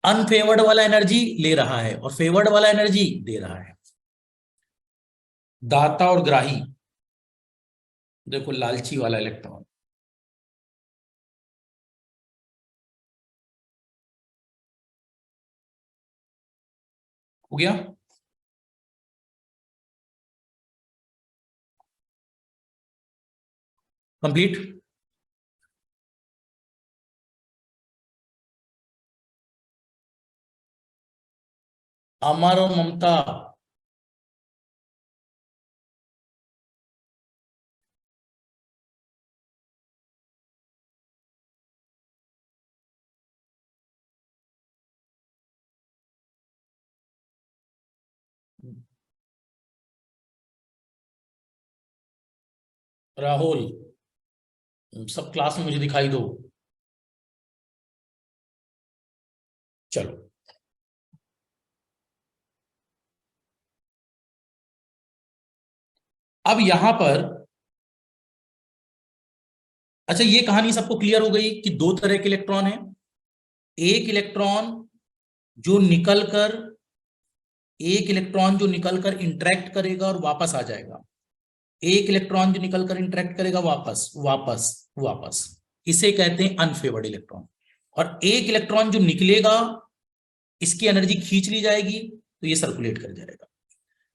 अनफेवर्ड वाला एनर्जी ले रहा है और फेवर्ड वाला एनर्जी दे रहा है। दाता और ग्राही, देखो लालची वाला इलेक्ट्रॉन, हो गया। कंप्लीट। अमर और ममता, राहुल, सब क्लास में मुझे दिखाई दो। चलो, अब यहां पर, अच्छा ये कहानी सबको क्लियर हो गई कि दो तरह के इलेक्ट्रॉन हैं। एक इलेक्ट्रॉन जो निकलकर एक इलेक्ट्रॉन जो निकलकर इंटरेक्ट करेगा और वापस आ जाएगा, एक इलेक्ट्रॉन जो निकलकर इंटरेक्ट करेगा वापस वापस वापस, इसे कहते हैं अनफेवर्ड इलेक्ट्रॉन। और एक इलेक्ट्रॉन जो निकलेगा, इसकी एनर्जी खींच ली जाएगी तो ये सर्कुलेट कर जाएगा।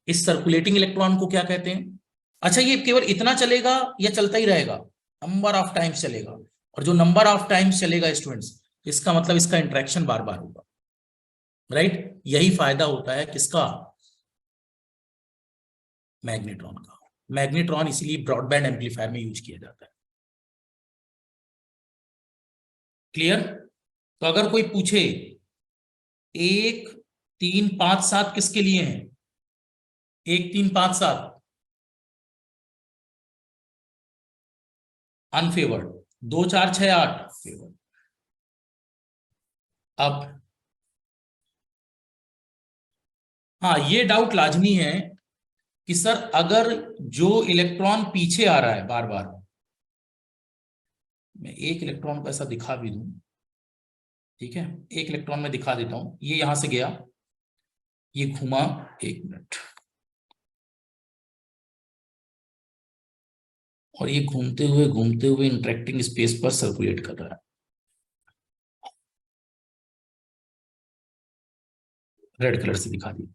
इस सर्कुलेटिंग इलेक्ट्रॉन को क्या कहते हैं? अच्छा, ये केवल इतना चलेगा या चलता ही रहेगा? नंबर ऑफ टाइम्स चलेगा। और जो नंबर ऑफ टाइम्स चलेगा स्टूडेंट्स, इसका मतलब इसका इंटरेक्शन बार बार होगा, राइट? यही फायदा होता है किसका? मैग्नेट्रॉन का। मैग्नेट्रॉन इसीलिए ब्रॉडबैंड एम्पलीफायर में यूज किया जाता है। क्लियर? तो अगर कोई पूछे 1 3 5 7 किसके लिए है? 1 3 5 7 अनफेवर्ड, 2 4 6 8 फेवर्ड। अब हाँ, ये डाउट लाजमी है कि सर अगर जो इलेक्ट्रॉन पीछे आ रहा है बार बार, मैं एक इलेक्ट्रॉन को ऐसा दिखा भी दूं, ठीक है, एक इलेक्ट्रॉन में दिखा देता हूं, ये यहां से गया, ये घुमा, 1 मिनट, और ये घूमते हुए इंटरेक्टिंग स्पेस पर सर्कुलेट कर रहा है। रेड कलर से दिखा दिया।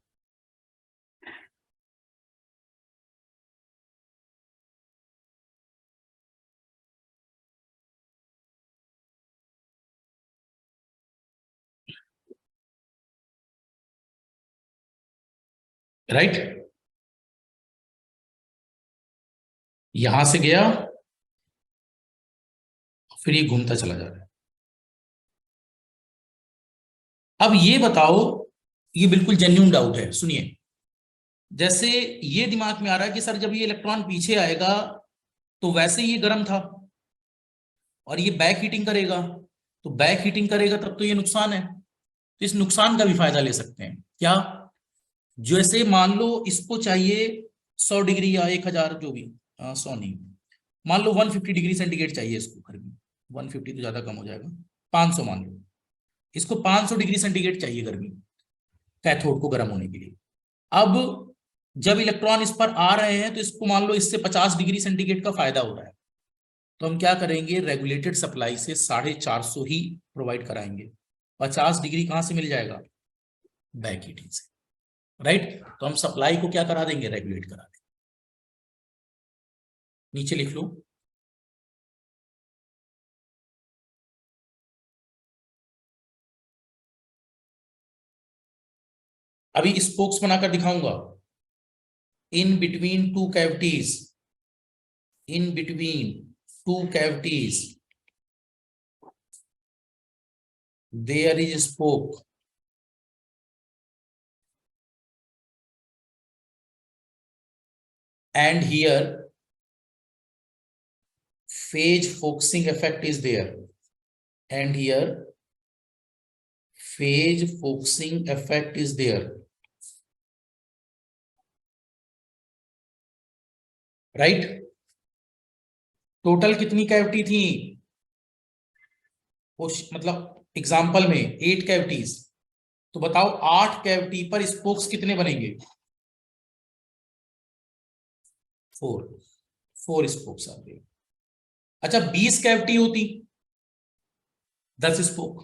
राइट? यहां से गया, फिर ये घूमता चला जा रहा है। अब ये बताओ, ये बिल्कुल जेन्युइन डाउट है, सुनिए। जैसे ये दिमाग में आ रहा है कि सर जब ये इलेक्ट्रॉन पीछे आएगा तो वैसे ही ये गर्म था, और ये बैक हीटिंग करेगा, तो बैक हीटिंग करेगा तब तो ये नुकसान है, तो इस नुकसान का भी फायदा ले सकते हैं। क्या? जैसे मान लो इसको चाहिए 100 डिग्री या 1000, जो भी, 100 नहीं, मान लो 150 डिग्री सेंटीग्रेड चाहिए इसको गर्मी। 150 तो ज्यादा कम हो जाएगा, 500 मान लो। इसको 500 डिग्री सेंटीग्रेड चाहिए गर्मी कैथोड को गर्म होने के लिए। अब जब इलेक्ट्रॉन इस पर आ रहे हैं तो इसको मान लो इससे 50 डिग्री सेंटीग्रेड का फायदा हो रहा है, तो हम क्या करेंगे, रेगुलेटेड सप्लाई से 450 ही प्रोवाइड कराएंगे। 50 डिग्री कहां से मिल जाएगा? बैक हीटिंग से, राइट? तो हम सप्लाई को क्या करा देंगे? रेगुलेट करा देंगे। नीचे लिख लो, अभी स्पोक्स बनाकर दिखाऊंगा। In between two cavities, in between two cavities there is spoke, and here phase focusing effect is there, and here phase focusing effect is there, right? Total कितनी कैविटी थी उस, मतलब एग्जांपल में 8 कैविटीज, तो बताओ 8 cavity पर spokes कितने बनेंगे? 4, 4 स्पोक्स आ गए। अच्छा 20 कैविटी होती, 10 स्पोक।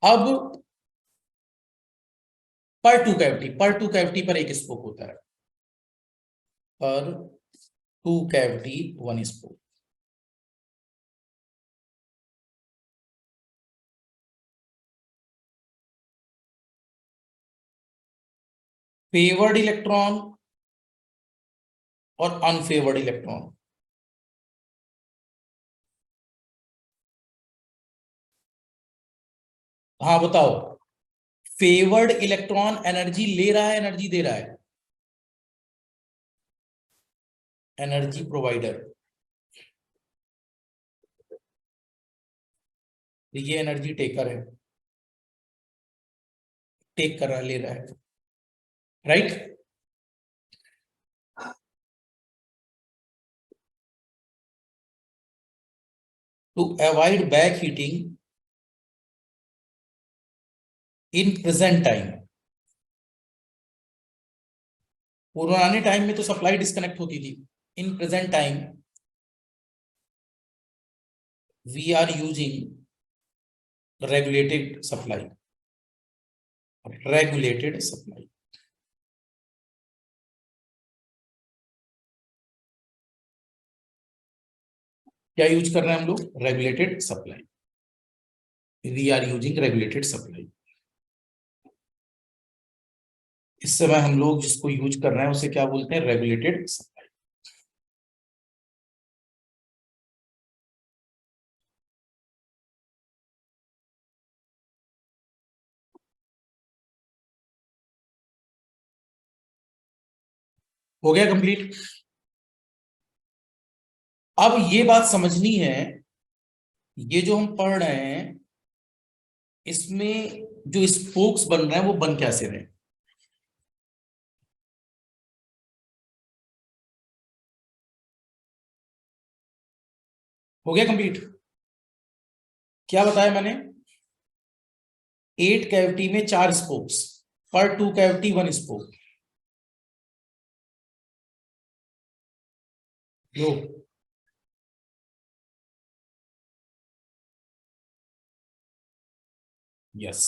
अब पर टू कैविटी पर एक स्पोक होता है, पर two cavity 1 spoke. Favoured electron और अनफेवर्ड इलेक्ट्रॉन। हाँ बताओ, फेवर्ड इलेक्ट्रॉन एनर्जी ले रहा है, एनर्जी दे रहा है? Energy provider. ये एनर्जी टेकर है, टेक कर रहा, ले रहा है, right? To avoid back heating in present time, पुराने टाइम में तो सप्लाई डिस्कनेक्ट होती थी, in present time we are using regulated supply, regulated supply. क्या यूज कर रहे हैं हम लोग? Regulated supply. We are using regulated supply. इस समय हम लोग जिसको यूज कर रहे हैं उसे क्या बोलते हैं? Regulated supply. हो गया कंप्लीट? अब ये बात समझनी है, ये जो हम पढ़ रहे हैं इसमें जो स्पोक्स बन रहे हैं वो बन कैसे रहे हैं? हो गया कंप्लीट? क्या बताया मैंने? 8 कैविटी में 4 स्पोक्स, पर 2 कैविटी 1 स्पोक। लो, यस,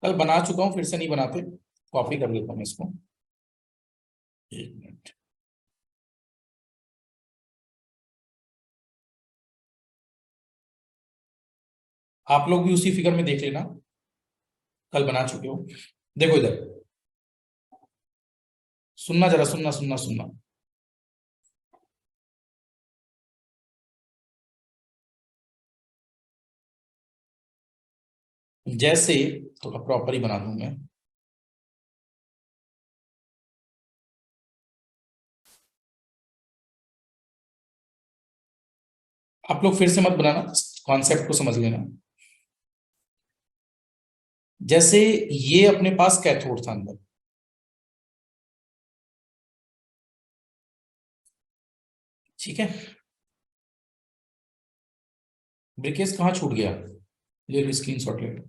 कल बना चुका हूं, फिर से नहीं बनाते, कॉपी कर लेता हूं इसको। एक मिनट, आप लोग भी उसी फिगर में देख लेना, कल बना चुके हो। देखो इधर, सुनना जरा, सुनना सुनना सुनना। जैसे, थोड़ा प्रॉपर ही बना दूं मैं। आप लोग फिर से मत बनाना, कॉन्सेप्ट को समझ लेना। जैसे ये अपने पास कैथोड था अंदर, ठीक है? ब्रिकेज कहाँ छूट गया? ले लो स्क्रीन शॉट, ले लो।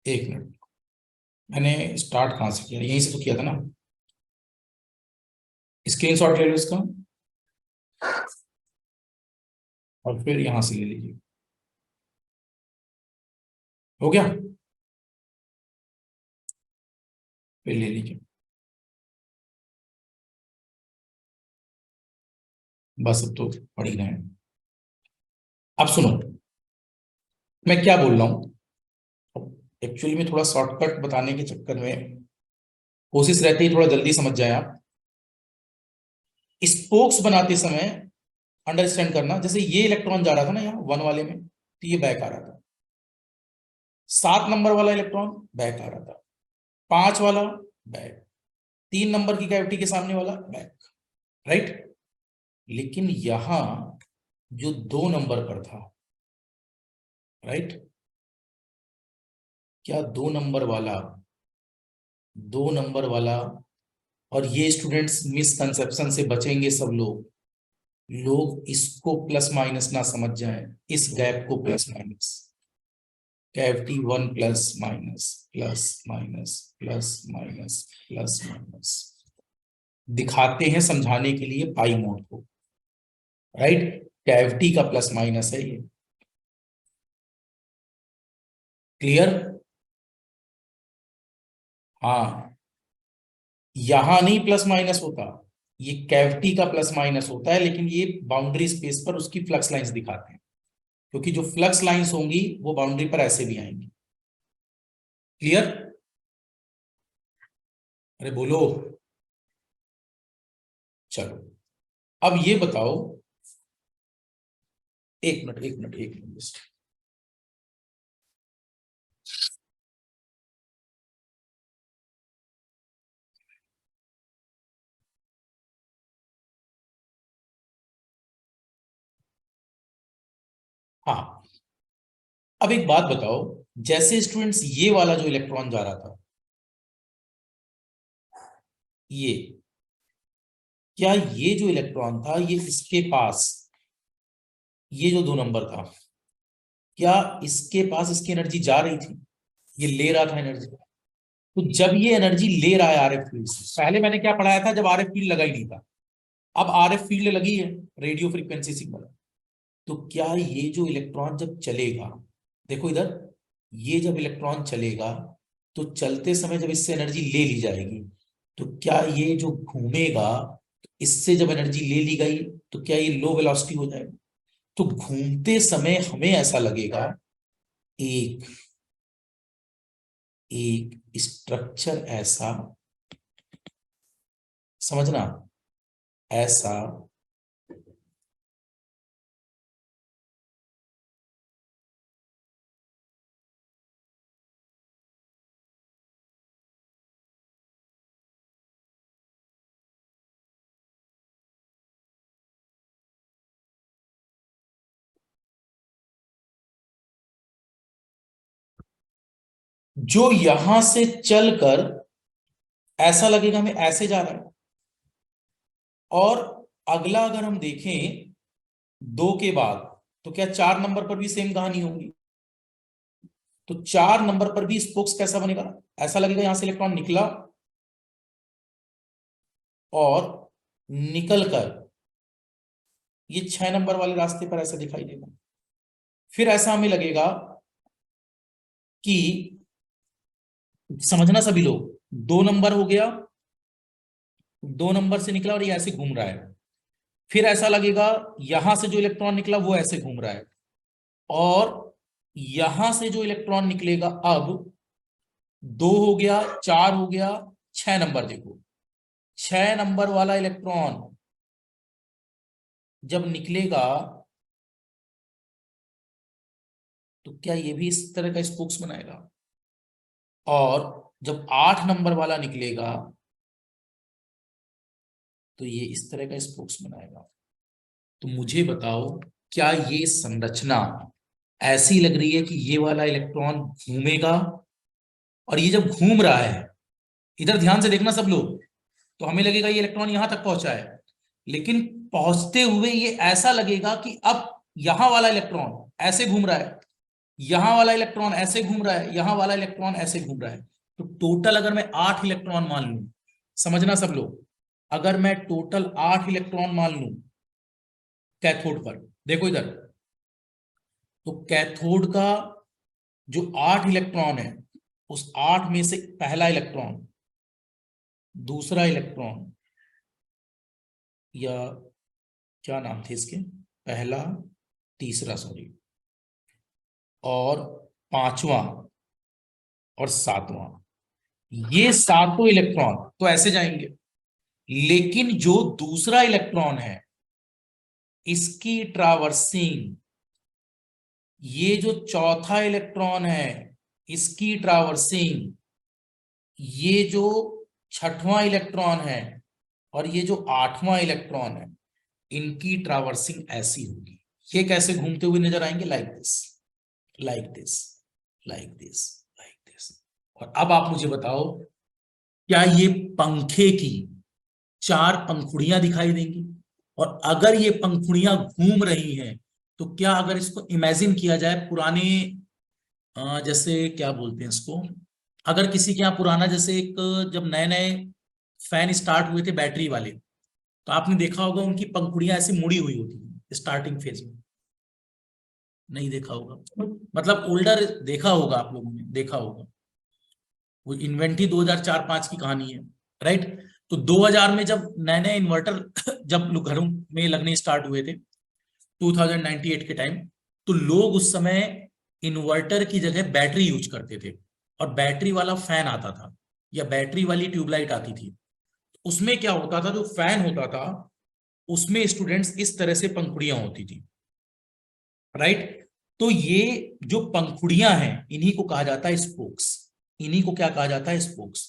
एक मिनट, मैंने स्टार्ट कहाँ से किया? यहीं से तो किया था ना। स्क्रीन शॉट ले लो इसका, और फिर यहां से ले लीजिए। हो गया? फिर ले लीजिए, बस अब तो पढ़ ही रहे हैं। अब सुनो, मैं क्या बोल रहा हूं। एक्चुअली में थोड़ा शॉर्टकट बताने के चक्कर में कोशिश रहती है थोड़ा जल्दी समझ जाए आप। स्पोक्स बनाते समय अंडरस्टैंड करना, जैसे ये इलेक्ट्रॉन जा रहा था ना यहाँ 1 वाले में, तो ये बैक आ रहा था। 7 नंबर वाला इलेक्ट्रॉन बैक आ रहा था, 5 वाला बैक, 3 नंबर की कैविटी के सामने वाला बैक, राइट? लेकिन यहां जो 2 नंबर पर था, राइट, क्या 2 नंबर वाला, और ये स्टूडेंट्स मिसकंसेप्शन से बचेंगे सब लोग, लोग इसको प्लस माइनस ना समझ जाएं, इस गैप को plus minus, cavity 1 plus minus plus minus plus minus plus minus दिखाते हैं समझाने के लिए पाई मोड को, राइट? कैविटी का प्लस माइनस है ये, क्लियर? हाँ, यहां नहीं प्लस माइनस होता, ये कैविटी का प्लस माइनस होता है, लेकिन ये बाउंड्री स्पेस पर उसकी फ्लक्स लाइंस दिखाते हैं, क्योंकि जो फ्लक्स लाइंस होंगी वो बाउंड्री पर ऐसे भी आएंगी। क्लियर? अरे बोलो। चलो अब ये बताओ, एक मिनट एक मिनट एक मिनट बस। हाँ, अब एक बात बताओ, जैसे स्टूडेंट्स ये वाला जो इलेक्ट्रॉन जा रहा था, ये, क्या ये जो इलेक्ट्रॉन था ये इसके पास, ये जो 2 नंबर था, क्या इसके पास इसकी एनर्जी जा रही थी? ये ले रहा था एनर्जी। तो जब ये एनर्जी ले रहा है आरएफ फील्ड से, पहले मैंने क्या पढ़ाया था, जब आरएफ फील्ड लगा ही नहीं था, अब आरएफ फील्ड लगी है, रेडियो फ्रीक्वेंसी सिग्नल। तो क्या ये जो इलेक्ट्रॉन जब चलेगा, देखो इधर, ये जब इलेक्ट्रॉन चलेगा तो चलते समय जब इससे एनर्जी ले ली जाएगी, तो क्या ये जो घूमेगा, इससे जब एनर्जी ले ली गई तो क्या ये लो वेलोसिटी हो जाएगा? तो घूमते समय हमें ऐसा लगेगा एक एक स्ट्रक्चर ऐसा, समझना, ऐसा जो यहां से चलकर ऐसा लगेगा हमें ऐसे जा रहा है। और अगला अगर हम देखें 2 के बाद, तो क्या 4 नंबर पर भी सेम कहानी होगी? तो 4 नंबर पर भी स्पोक्स कैसा बनेगा? ऐसा लगेगा यहां से इलेक्ट्रॉन निकला और निकलकर ये 6 नंबर वाले रास्ते पर ऐसा दिखाई देगा। फिर ऐसा हमें लगेगा कि, समझना सभी लोग, 2 नंबर हो गया, 2 नंबर से निकला और ये ऐसे घूम रहा है। फिर ऐसा लगेगा यहां से जो इलेक्ट्रॉन निकला वो ऐसे घूम रहा है, और यहां से जो इलेक्ट्रॉन निकलेगा अब 2 हो गया, 4 हो गया, 6 नंबर देखो, 6 नंबर वाला इलेक्ट्रॉन जब निकलेगा तो क्या ये भी इस तरह का स्पोक्स बनाएगा? और जब 8 नंबर वाला निकलेगा तो ये इस तरह का स्पोक्स बनाएगा। तो मुझे बताओ, क्या ये संरचना ऐसी लग रही है कि ये वाला इलेक्ट्रॉन घूमेगा, और ये जब घूम रहा है, इधर ध्यान से देखना सब लोग, तो हमें लगेगा ये इलेक्ट्रॉन यहां तक पहुंचा है, लेकिन पहुंचते हुए ये ऐसा लगेगा कि अब यहां वाला इलेक्ट्रॉन ऐसे घूम रहा है, यहां वाला इलेक्ट्रॉन ऐसे घूम रहा है, यहां वाला इलेक्ट्रॉन ऐसे घूम रहा है। तो टोटल अगर मैं 8 इलेक्ट्रॉन मान लूं, समझना सब लोग, अगर मैं टोटल 8 इलेक्ट्रॉन मान लूं कैथोड पर, देखो इधर, तो कैथोड का जो 8 इलेक्ट्रॉन है, उस 8 में से पहला इलेक्ट्रॉन, दूसरा इलेक्ट्रॉन, या क्या नाम थे इसके, पहला, तीसरा, सॉरी, और पांचवा और सातवां, ये सातों इलेक्ट्रॉन तो ऐसे जाएंगे। लेकिन जो दूसरा इलेक्ट्रॉन है, इसकी ट्रावर्सिंग, ये जो चौथा इलेक्ट्रॉन है इसकी ट्रावर्सिंग, ये जो छठवां इलेक्ट्रॉन है और ये जो 8वां इलेक्ट्रॉन है, इनकी ट्रावर्सिंग ऐसी होगी। ये कैसे घूमते हुए नजर आएंगे? Like this, like this, like this, like this. और अब आप मुझे बताओ, क्या ये पंखे की 4 पंखुड़ियां दिखाई देंगी? और अगर ये पंखुड़ियां घूम रही हैं, तो क्या अगर इसको इमेजिन किया जाए पुराने, जैसे क्या बोलते हैं इसको, अगर किसी के यहाँ पुराना, जैसे एक, जब नए नए फैन स्टार्ट हुए थे बैटरी वाले, तो आपने देखा होगा उनकी पंखुड़ियां ऐसे मुड़ी हुई होती थी स्टार्टिंग फेज में। नहीं देखा होगा, मतलब ओल्डर देखा होगा, आप लोगों ने देखा होगा, वो इन्वेंट ही 2004-5 की कहानी है, राइट? तो 2000 में जब नए नए इन्वर्टर जब घरों में लगने स्टार्ट हुए थे, 2098 के टाइम, तो लोग उस समय इन्वर्टर की जगह बैटरी यूज करते थे, और बैटरी वाला फैन आता था। या बैटरी वाली ट्यूबलाइट आती थी, उसमें क्या होता था, जो फैन होता था उसमें स्टूडेंट्स इस तरह से पंखुड़ियां होती थी, राइट। तो ये जो पंखुड़ियां हैं इन्हीं को कहा जाता है स्पोक्स, इन्हीं को क्या कहा जाता है, स्पोक्स।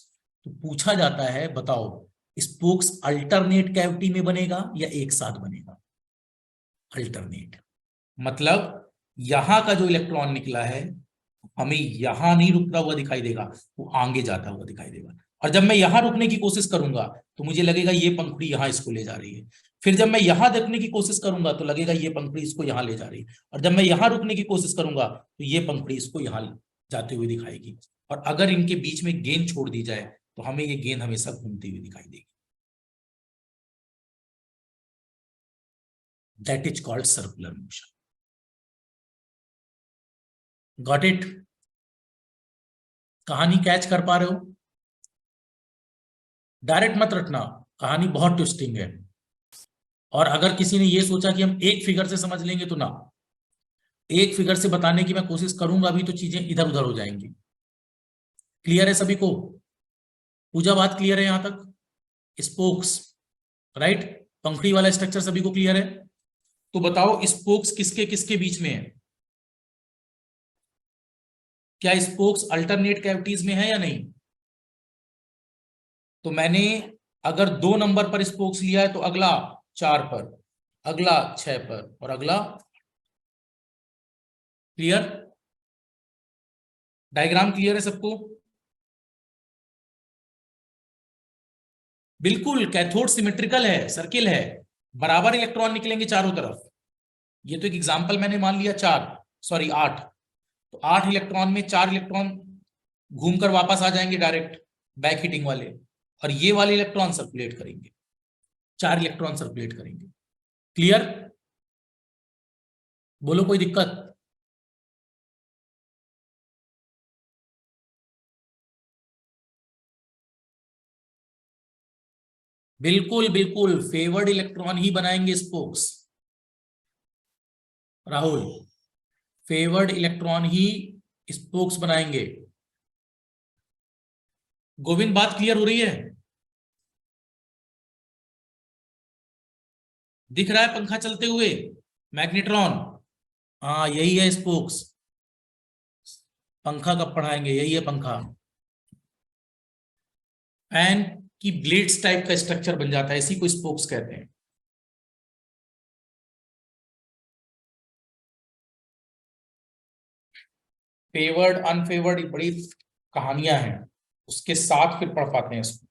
तो पूछा जाता है, बताओ स्पोक्स अल्टरनेट कैविटी में बनेगा या एक साथ बनेगा, अल्टरनेट। मतलब यहां का जो इलेक्ट्रॉन निकला है हमें यहां नहीं रुकता हुआ दिखाई देगा, वो आगे जाता हुआ दिखाई देगा। और जब मैं यहां रुकने की कोशिश करूंगा तो मुझे लगेगा ये पंखुड़ी यहां इसको ले जा रही है, फिर जब मैं यहां देखने की कोशिश करूंगा तो लगेगा ये पंखुड़ी इसको यहां ले जा रही है, और जब मैं यहां रुकने की कोशिश करूंगा तो ये पंखुड़ी इसको यहां जाते हुए दिखाएगी। और अगर इनके बीच में गेंद छोड़ दी जाए तो हमें ये गेंद हमेशा घूमती हुई दिखाई देगी। That is called circular motion. Got it? कहानी कैच कर पा रहे हो? डायरेक्ट मत रखना, कहानी बहुत ट्विस्टिंग है। और अगर किसी ने ये सोचा कि हम एक फिगर से समझ लेंगे तो ना, एक फिगर से बताने की मैं कोशिश करूंगा भी तो चीजें इधर उधर हो जाएंगी। क्लियर है सभी को? पूजा बात क्लियर है यहां तक? स्पोक्स, राइट, पंखुड़ी वाला स्ट्रक्चर सभी को क्लियर है? तो बताओ स्पोक्स किसके किसके बीच में है? क्या स्पोक्स अल्टरनेट कैविटीज में है या नहीं? तो मैंने अगर 2 नंबर पर स्पोक्स लिया है तो अगला 4 पर, अगला 6 पर, और अगला। क्लियर? डायग्राम क्लियर है सबको? बिल्कुल, कैथोड सिमेट्रिकल है, सर्किल है, बराबर इलेक्ट्रॉन निकलेंगे चारों तरफ। ये तो एक एग्जांपल मैंने मान लिया 4, सॉरी 8, तो 8 इलेक्ट्रॉन में 4 इलेक्ट्रॉन घूमकर वापस आ जाएंगे डायरेक्ट, बैक हीटिंग वाले, और ये वाले इलेक्ट्रॉन सर्कुलेट करेंगे, 4 इलेक्ट्रॉन सर्कुलेट करेंगे। क्लियर? बोलो कोई दिक्कत? बिल्कुल बिल्कुल, फेवर्ड इलेक्ट्रॉन ही बनाएंगे स्पोक्स, राहुल, फेवर्ड इलेक्ट्रॉन ही स्पोक्स बनाएंगे। गोविंद बात क्लियर हो रही है? दिख रहा है पंखा चलते हुए, मैग्नेट्रॉन? हाँ यही है स्पोक्स। पंखा कब पढ़ाएंगे, यही है पंखा। फैन की ब्लेड्स टाइप का स्ट्रक्चर बन जाता है, इसी को स्पोक्स कहते हैं। फेवर्ड अनफेवर्ड बड़ी कहानियां हैं, उसके साथ फिर पढ़ पाते हैं इसको।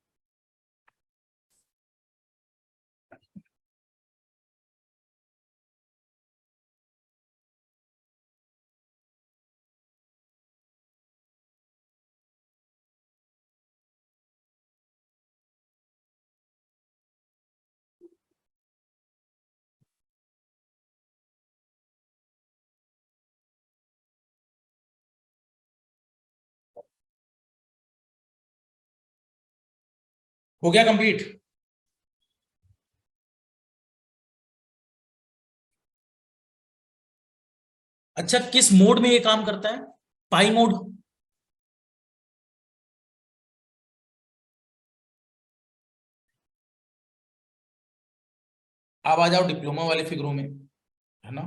हो गया कंप्लीट? अच्छा, किस मोड में ये काम करता है? पाई मोड? आप आ जाओ डिप्लोमा वाले फिगरों में, है ना,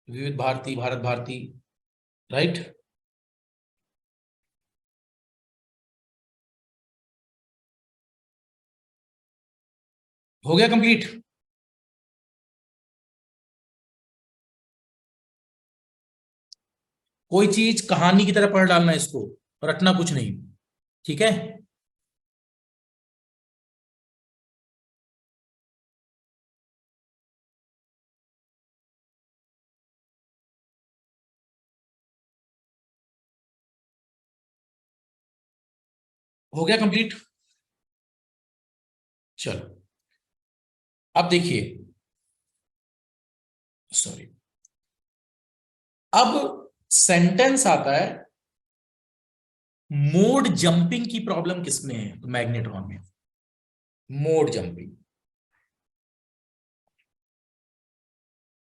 विविध भारती, भारत भारती, राइट। हो गया कंप्लीट? कोई चीज कहानी की तरह पढ़ डालना इसको, रटना कुछ नहीं, ठीक है? हो गया कंप्लीट? चलो, अब देखिए, सॉरी, अब सेंटेंस आता है मोड जंपिंग की प्रॉब्लम किसमें है, तो मैग्नेट्रॉन में। मोड जंपिंग,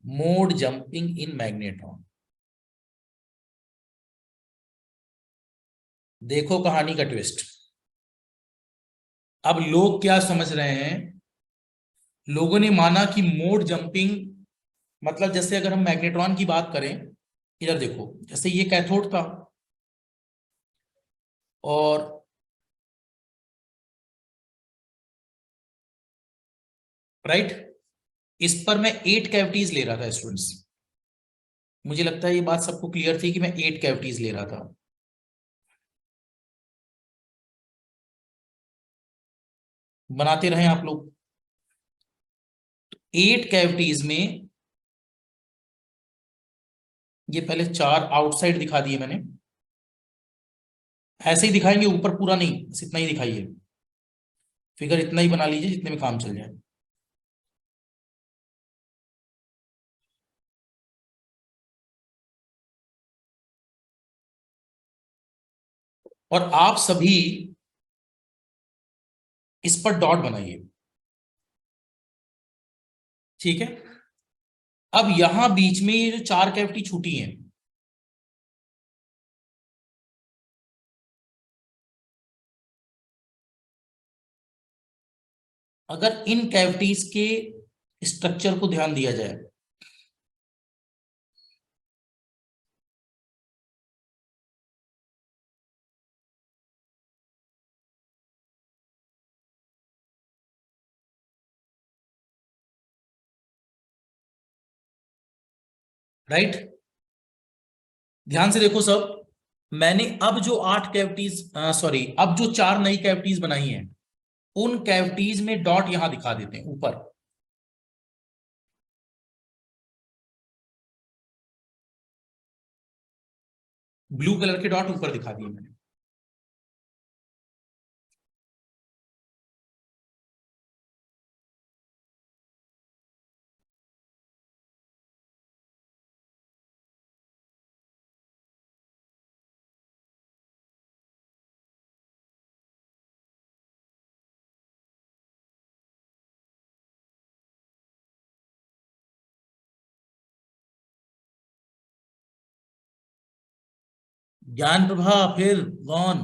मोड जंपिंग इन मैग्नेट्रॉन। देखो कहानी का ट्विस्ट। अब लोग क्या समझ रहे हैं, लोगों ने माना कि मोड जंपिंग मतलब जैसे अगर हम मैग्नेट्रॉन की बात करें, इधर देखो, जैसे ये कैथोड था और राइट, इस पर मैं 8 कैविटीज ले रहा था स्टूडेंट्स। मुझे लगता है ये बात सबको क्लियर थी कि मैं 8 कैविटीज ले रहा था। बनाते रहे आप लोग। 8 कैविटीज में ये पहले 4 आउटसाइड दिखा दिए मैंने, ऐसे ही दिखाएंगे, ऊपर पूरा नहीं, बस इतना ही दिखाइए। फिगर इतना ही बना लीजिए जितने में काम चल जाए। और आप सभी इस पर डॉट बनाइए, ठीक है। अब यहां बीच में ये जो 4 कैविटी छूटी हैं, अगर इन कैविटीज के स्ट्रक्चर को ध्यान दिया जाए, राइट, ध्यान से देखो सब। मैंने अब जो 8 कैविटीज, सॉरी, अब जो 4 नई कैविटीज बनाई हैं, उन कैविटीज में डॉट यहां दिखा देते हैं ऊपर। ब्लू कलर के डॉट ऊपर दिखा दिए मैंने। ज्ञान प्रभा, फिर कौन?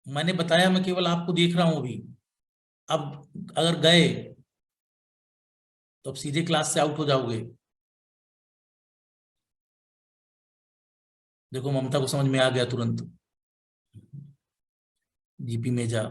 मैंने बताया मैं केवल आपको देख रहा हूं अभी। अब अगर गए तो अब सीधे क्लास से आउट हो जाओगे। देखो ममता को समझ में आ गया तुरंत। जीपी में जा।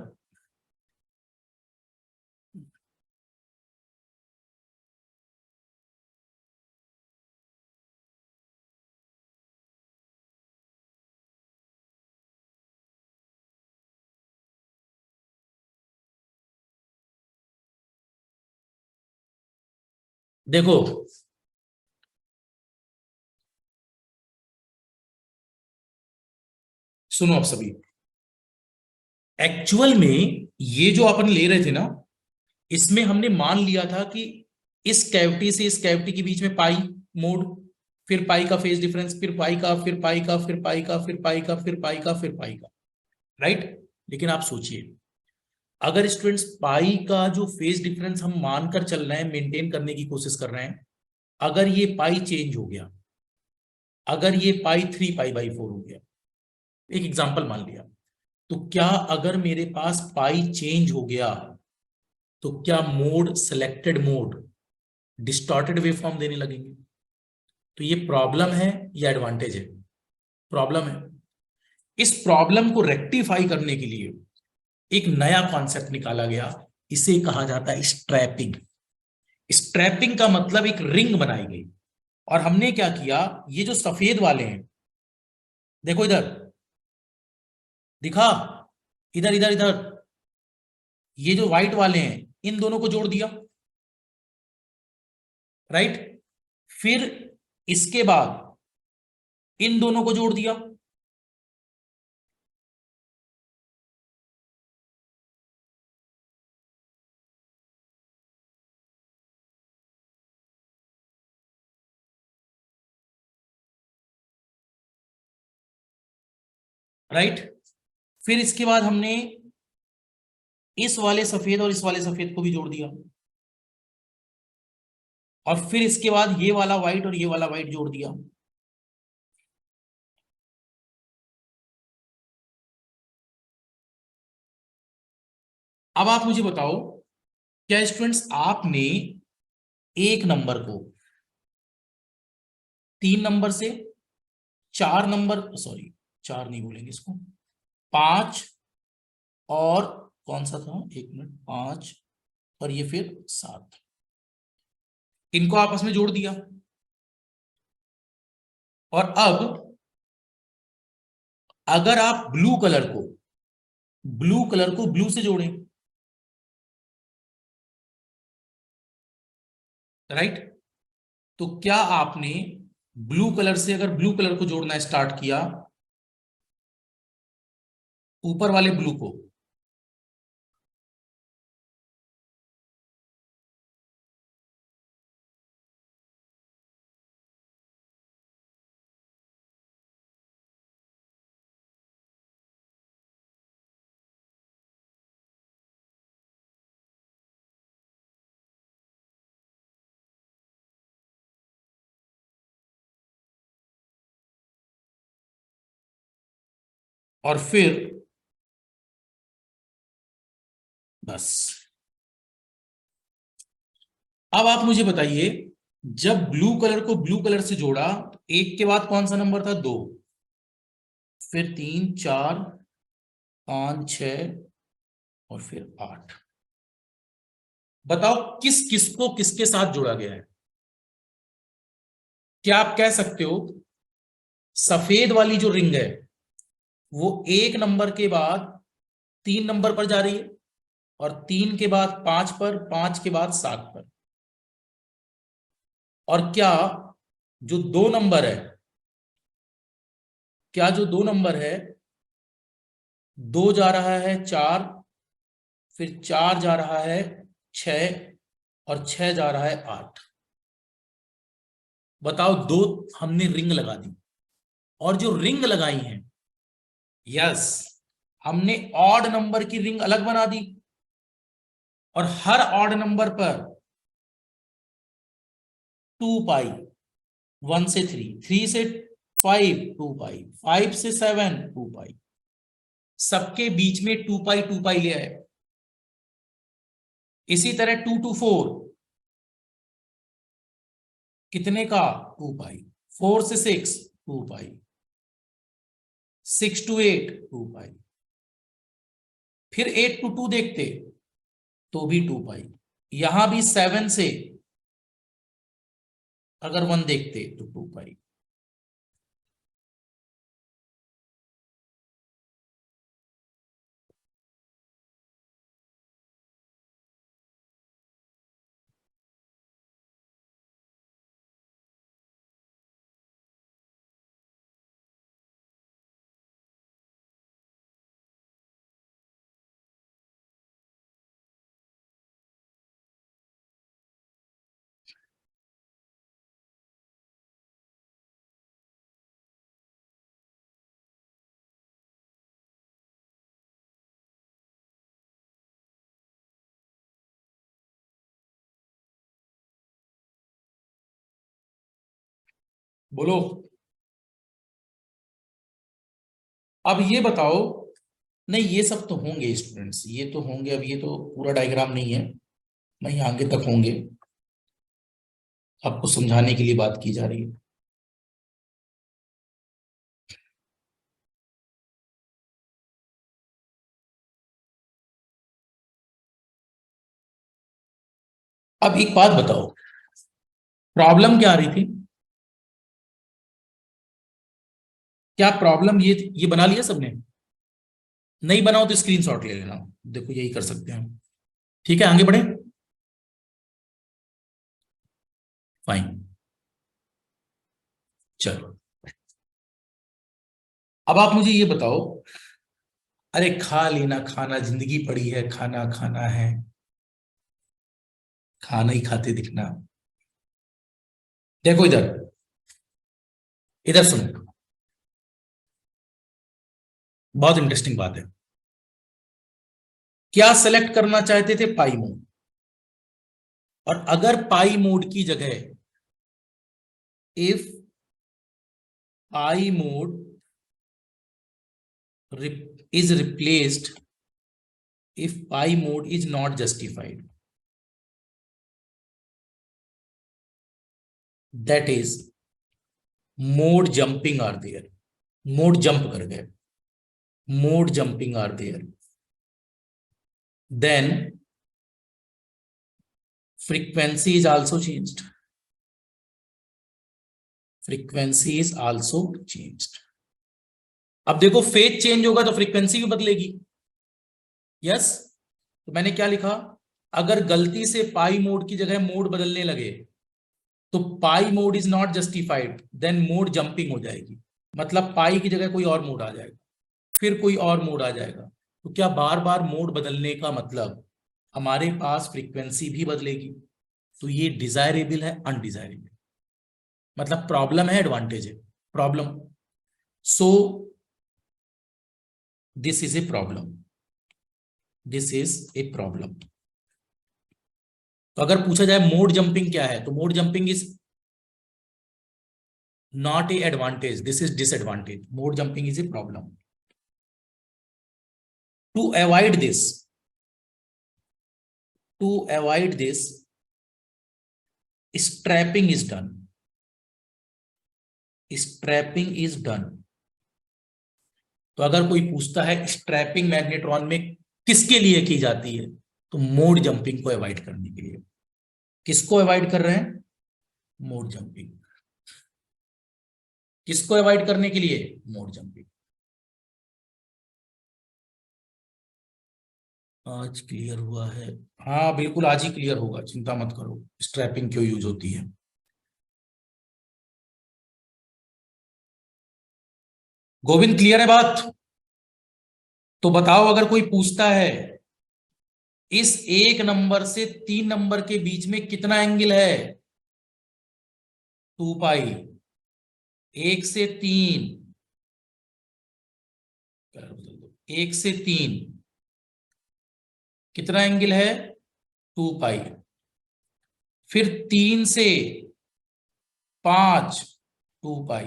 देखो सुनो आप सभी, एक्चुअल में ये जो अपन ले रहे थे ना, इसमें हमने मान लिया था कि इस कैविटी से इस कैविटी के बीच में पाई मोड, फिर पाई का फेज डिफरेंस, फिर पाई का, फिर पाई का, फिर पाई का, फिर पाई का, फिर पाई का, फिर पाई का, राइट। लेकिन आप सोचिए, अगर स्टूडेंट्स पाई का जो फेज डिफरेंस हम मानकर चल रहे हैं, मेंटेन करने की कोशिश कर रहे हैं, अगर ये पाई चेंज हो गया, अगर ये पाई 3 पाई/4 हो गया, एक एग्जांपल मान लिया, तो क्या अगर मेरे पास पाई चेंज हो गया तो क्या mode, selected mode, distorted waveform देने लगेंगे? तो ये प्रॉब्लम है या एडवांटेज है? प्रॉब्लम है। इस प्रॉब्लम को रेक्टिफाई करने के लिए एक नया कॉन्सेप्ट निकाला गया, इसे कहा जाता है स्ट्रैपिंग। स्ट्रैपिंग का मतलब एक रिंग बनाई गई, और हमने क्या किया, ये जो सफेद वाले हैं, देखो इधर दिखा, इधर इधर इधर, ये जो व्हाइट वाले हैं, इन दोनों को जोड़ दिया, राइट। फिर इसके बाद इन दोनों को जोड़ दिया, राइट। फिर इसके बाद हमने इस वाले सफेद और इस वाले सफेद को भी जोड़ दिया, और फिर इसके बाद ये वाला व्हाइट और ये वाला व्हाइट जोड़ दिया। अब आप मुझे बताओ, क्या स्टूडेंट्स आपने एक नंबर को 3 नंबर से 4 नंबर, सॉरी 4 नहीं बोलेंगे इसको, 5 और कौन सा था, 1 मिनट, 5 और ये फिर 7, इनको आपस में जोड़ दिया, और अब अगर आप ब्लू कलर को ब्लू से जोड़ें, राइट, तो क्या आपने ब्लू कलर से अगर ब्लू कलर को जोड़ना स्टार्ट किया, ऊपर वाले ब्लू को, और फिर बस, अब आप मुझे बताइए, जब ब्लू कलर को ब्लू कलर से जोड़ा तो एक के बाद कौन सा नंबर था, 2, फिर 3, 4, 5, 6 और फिर 8। बताओ किस किस को किसके साथ जोड़ा गया है? क्या आप कह सकते हो सफेद वाली जो रिंग है वो 1 नंबर के बाद 3 नंबर पर जा रही है, और 3 के बाद 5 पर, 5 के बाद 7 पर, और जो दो नंबर है क्या जो 2 नंबर है, 2 जा रहा है 4, फिर 4 जा रहा है 6 और 6 जा रहा है 8। बताओ, दो हमने रिंग लगा दी, और जो रिंग लगाई है, यस, हमने ऑड नंबर की रिंग अलग बना दी, और हर ऑड नंबर पर 2 पाई, 1 से 3, 3 से 5 2 पाई, 5 से 7 2 पाई, सबके बीच में 2 पाई 2 पाई ले आए। इसी तरह 2 to 4 कितने का, 2 पाई, 4 से 6 2 पाई, 6 to 8 2 पाई, फिर 8 to 2 देखते तो भी 2 पाई, यहां भी 7 से अगर 1 देखते तो 2 पाई। बोलो, अब ये बताओ, नहीं ये सब तो होंगे स्टूडेंट्स, ये तो होंगे, अब ये तो पूरा डायग्राम नहीं है, नहीं आगे तक होंगे, आपको समझाने के लिए बात की जा रही है। अब एक बात बताओ, प्रॉब्लम क्या आ रही थी? क्या प्रॉब्लम ये बना लिया सबने? नहीं बनाओ तो स्क्रीनशॉट ले लेना, देखो यही कर सकते हैं हम। ठीक है, आगे बढ़े, फाइन, चलो। अब आप मुझे ये बताओ, अरे खा लेना खाना, जिंदगी पड़ी है, खाना खाना है, खाना ही खाते दिखना। देखो इधर, इधर सुनो, बहुत इंटरेस्टिंग बात है। क्या सेलेक्ट करना चाहते थे, पाई मोड, और अगर पाई मोड की जगह if pi mode is replaced if pi mode is not justified, that is mode jumping are there, mode jump कर गए, mode jumping are there, then frequency is also changed, frequency is also changed. अब देखो phase change होगा तो frequency भी बदलेगी, yes. तो मैंने क्या लिखा, अगर गलती से पाई मोड की जगह मोड बदलने लगे तो pi mode is not justified, then mode jumping हो जाएगी, मतलब पाई की जगह कोई और मोड आ जाएगा, फिर कोई और मोड आ जाएगा। तो क्या बार बार मोड बदलने का मतलब हमारे पास फ्रीक्वेंसी भी बदलेगी, तो ये डिजायरेबल है अनडिजायरेबल, मतलब प्रॉब्लम है एडवांटेज है, problem. So this is a problem, this is a problem. तो अगर पूछा जाए मोड जंपिंग क्या है, तो mode jumping is not a advantage, this is disadvantage, mode jumping is a problem. To avoid this, to avoid this, strapping is done, strapping is done। तो अगर कोई पूछता है स्ट्रैपिंग मैग्नेट्रॉन में किसके लिए की जाती है, तो मोड जंपिंग को अवॉइड करने के लिए। किसको अवॉइड कर रहे हैं, मोड जंपिंग। किसको अवॉइड करने के लिए, मोड जंपिंग। आज क्लियर हुआ है, हाँ बिल्कुल आज ही क्लियर होगा, चिंता मत करो, स्ट्रैपिंग क्यों यूज होती है। गोविंद क्लियर है बात? तो बताओ अगर कोई पूछता है इस 1 नंबर से 3 नंबर के बीच में कितना एंगल है, 2 पाई, 1 से 3, 1 से 3 कितना एंगल है, 2 पाई, फिर 3 से 5 2 पाई,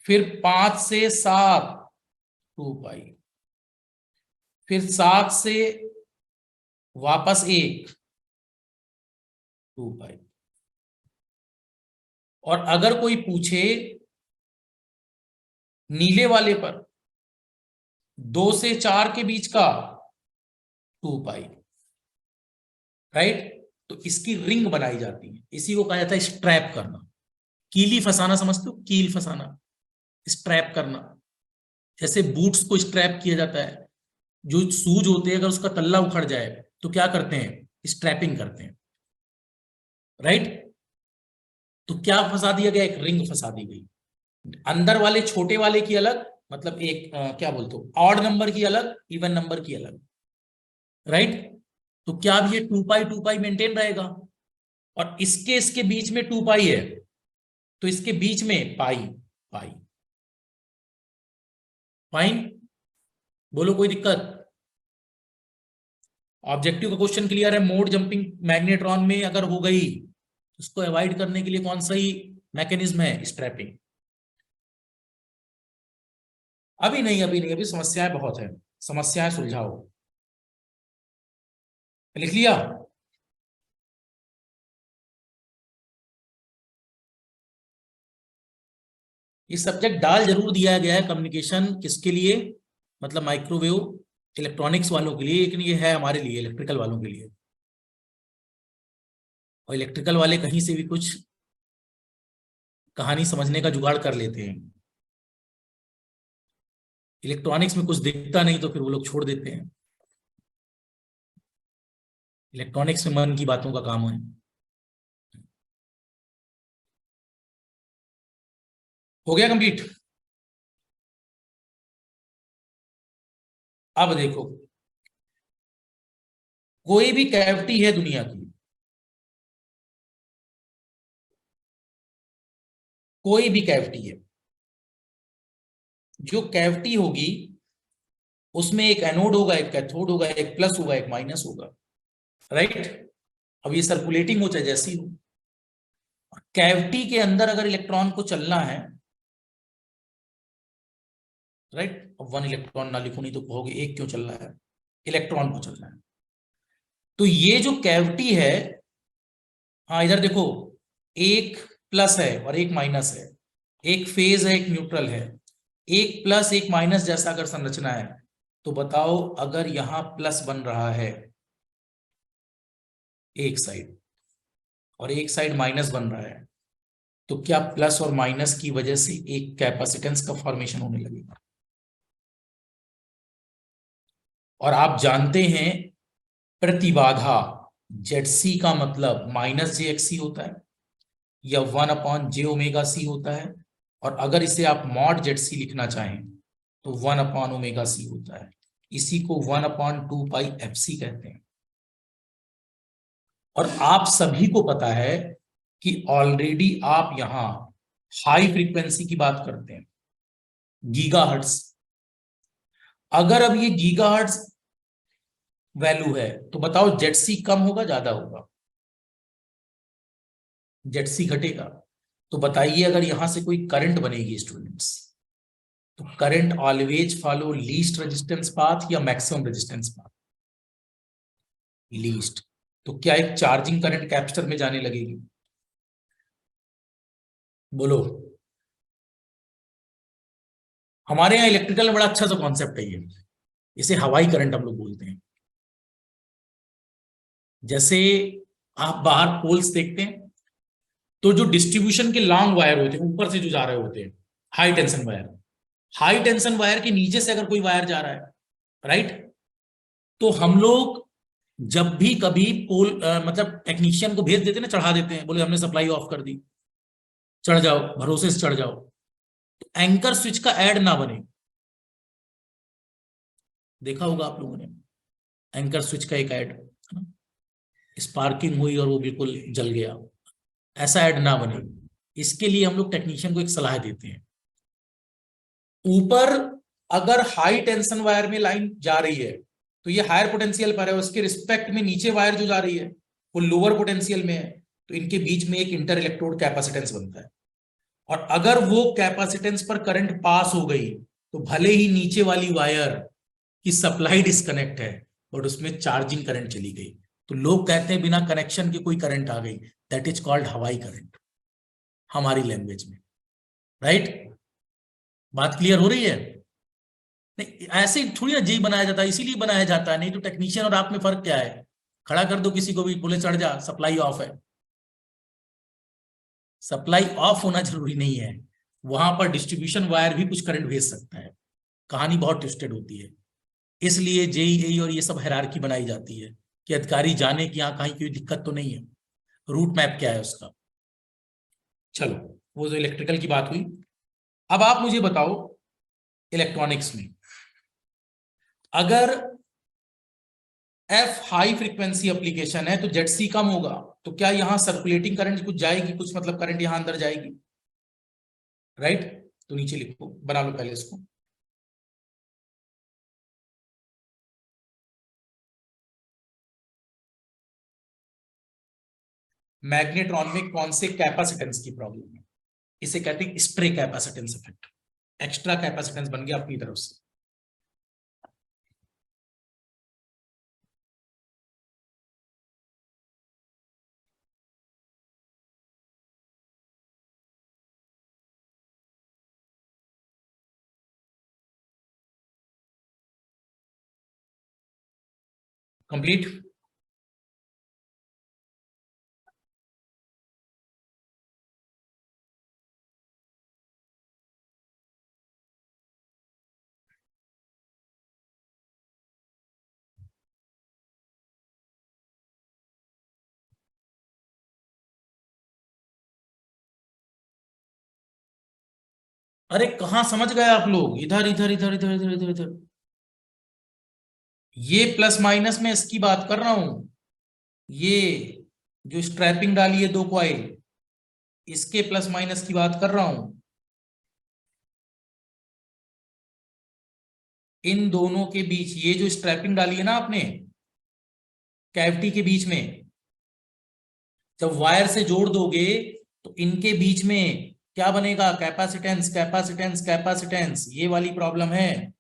फिर 5 से 7 2 पाई, फिर 7 से वापस 1 2 पाई। और अगर कोई पूछे नीले वाले पर 2 से 4 के बीच का 2 पाई, राइट। तो इसकी रिंग बनाई जाती है, इसी को कहा जाता है स्ट्रैप करना, कीली फंसाना, समझते हो, कील फंसाना, स्ट्रैप करना। जैसे बूट्स को स्ट्रैप किया जाता है, जो शूज होते हैं अगर उसका तल्ला उखड़ जाए तो क्या करते हैं, स्ट्रैपिंग करते हैं, राइट। तो क्या फंसा दिया गया, एक रिंग फंसा दी गई। अंदर वाले छोटे वाले की अलग, मतलब एक क्या बोलते हो, ऑड नंबर की अलग, इवन नंबर की अलग, राइट। तो क्या अब ये 2 पाई मेंटेन रहेगा, और इसके बीच में 2 पाई है, तो इसके बीच में पाई पाई, फाइन। बोलो कोई दिक्कत? ऑब्जेक्टिव का क्वेश्चन क्लियर है। मोड जंपिंग मैग्नेट्रॉन में अगर हो गई, उसको अवॉइड करने के लिए कौन सा ही मैकेनिज्म है, स्ट्रैपिंग। अभी नहीं, अभी नहीं, अभी समस्याएं बहुत है, समस्याएं सुलझाओ। लिख लिया? ये सब्जेक्ट डाल जरूर दिया गया है, कम्युनिकेशन किसके लिए, मतलब माइक्रोवेव इलेक्ट्रॉनिक्स वालों के लिए, लेकिन ये है हमारे लिए, इलेक्ट्रिकल वालों के लिए। और इलेक्ट्रिकल वाले कहीं से भी कुछ कहानी समझने का जुगाड़ कर लेते हैं, इलेक्ट्रॉनिक्स में कुछ दिखता नहीं तो फिर वो लोग छोड़ देते हैं। इलेक्ट्रॉनिक्स में मन की बातों का काम है। हो गया कंप्लीट? अब देखो, कोई भी कैविटी है दुनिया की, कोई भी कैविटी है, जो कैविटी होगी उसमें एक एनोड होगा, एक कैथोड होगा, एक प्लस होगा, एक माइनस होगा, राइट। अब ये सर्कुलेटिंग हो चाहे जैसी हो, कैविटी के अंदर अगर इलेक्ट्रॉन को चलना है, राइट। अब 1 इलेक्ट्रॉन ना लिखो, नहीं तो कहोगे एक क्यों चल रहा है, इलेक्ट्रॉन को चलना है। तो ये जो कैविटी है, हाँ इधर देखो, एक प्लस है और एक माइनस है, एक फेज है एक न्यूट्रल है, एक प्लस एक माइनस जैसा अगर संरचना है, तो बताओ अगर यहां प्लस बन रहा है एक साइड और एक साइड माइनस बन रहा है, तो क्या प्लस और माइनस की वजह से एक कैपेसिटेंस का फॉर्मेशन होने लगेगा? और आप जानते हैं प्रतिबाधा जेड का मतलब माइनस जे एक्स सी होता है या 1/j⍵c होता है, और अगर इसे आप मॉड जेड सी लिखना चाहें तो 1/ω⍵c होता है। इसी को 1/2πfc कहते हैं। और आप सभी को पता है कि ऑलरेडी आप यहां हाई फ्रीक्वेंसी की बात करते हैं, गीगाहर्ट्ज। अगर अब ये गीगाहर्ट्ज वैल्यू है तो बताओ जेड कम होगा ज्यादा होगा? जेड घटेगा। तो बताइए अगर यहां से कोई करंट बनेगी स्टूडेंट्स, तो current always follow least resistance path या मैक्सिमम रेजिस्टेंस पाथ? लीस्ट। तो क्या एक चार्जिंग करंट कैपेसिटर में जाने लगेगी? बोलो। हमारे यहाँ इलेक्ट्रिकल में बड़ा अच्छा सा कॉन्सेप्ट है ये, इसे हवाई करंट हम लोग बोलते हैं। जैसे आप बाहर पोल्स देखते हैं तो जो डिस्ट्रीब्यूशन के लॉन्ग वायर होते हैं ऊपर से जो जा रहे होते हैं, high tension wire, high tension wire के नीचे से अगर कोई वायर जा रहा है, राइट, तो हम लोग जब भी कभी पोल मतलब टेक्नीशियन को भेज देते हैं ना, चढ़ा देते हैं, बोले हमने सप्लाई ऑफ कर दी, चढ़ जाओ, भरोसे से चढ़ जाओ, तो एंकर स्विच का ऐड ना बने। देखा होगा आप लोगों ने एंकर स्विच का एक ऐड, स्पार्किंग हुई और वो बिल्कुल जल गया, ऐसा ऐड ना बने। इसके लिए हम लोग टेक्नीशियन को एक सलाह देते हैं, ऊपर अगर हाई टेंशन वायर में लाइन जा रही है तो ये हायर पोटेंशियल पर है, उसके रिस्पेक्ट में नीचे वायर जो जा रही है वो लोअर पोटेंशियल में है, तो इनके बीच में एक इंटर इलेक्ट्रोड कैपेसिटेंस बनता है। और अगर वो कैपेसिटेंस पर करंट पास हो गई तो भले ही नीचे वाली वायर की सप्लाई डिस्कनेक्ट है बट उसमें चार्जिंग करंट चली गई, तो लोग कहते हैं बिना कनेक्शन के कोई करंट आ गई, दैट इज कॉल्ड हवाई करंट हमारी लैंग्वेज में, राइट? बात क्लियर हो रही है? नहीं ऐसे थोड़ी ना जी बनाया जाता है, इसीलिए बनाया जाता है, नहीं तो टेक्नीशियन और आप में फर्क क्या है? खड़ा कर दो किसी को भी, बोले चढ़ जा, सप्लाई ऑफ है। सप्लाई ऑफ होना जरूरी नहीं है, वहां पर डिस्ट्रीब्यूशन वायर भी कुछ करंट भेज सकता है। कहानी बहुत ट्विस्टेड होती है, इसलिए जेईई और ये सब हायरार्की बनाई जाती है कि अधिकारी जाने कि यहाँ कहीं कोई दिक्कत तो नहीं है, रूट मैप क्या है उसका। चलो, वो जो इलेक्ट्रिकल की बात हुई, अब आप मुझे बताओ इलेक्ट्रॉनिक्स में अगर एफ हाई फ्रीक्वेंसी एप्लीकेशन है तो जेड सी कम होगा, तो क्या यहां सर्कुलेटिंग करंट कुछ जाएगी, कुछ मतलब करंट यहां अंदर जाएगी, राइट? तो नीचे लिखो, बना लो पहले इसको। मैग्नेट्रॉन में कौन से कैपेसिटेंस की प्रॉब्लम है? इसे कहते हैं spray capacitance effect, extra capacitance बन गया अपनी तरफ से। कंप्लीट? अरे कहां समझ गए आप लोग? इधर इधर इधर इधर इधर इधर इधर, ये प्लस माइनस में इसकी बात कर रहा हूं। ये जो स्ट्रैपिंग डाली है 2 कॉइल, इसके प्लस माइनस की बात कर रहा हूं। इन दोनों के बीच ये जो स्ट्रैपिंग डाली है ना आपने कैविटी के बीच में, जब वायर से जोड़ दोगे तो इनके बीच में क्या बनेगा? कैपेसिटेंस कैपेसिटेंस कैपेसिटेंस, ये वाली प्रॉब्लम है।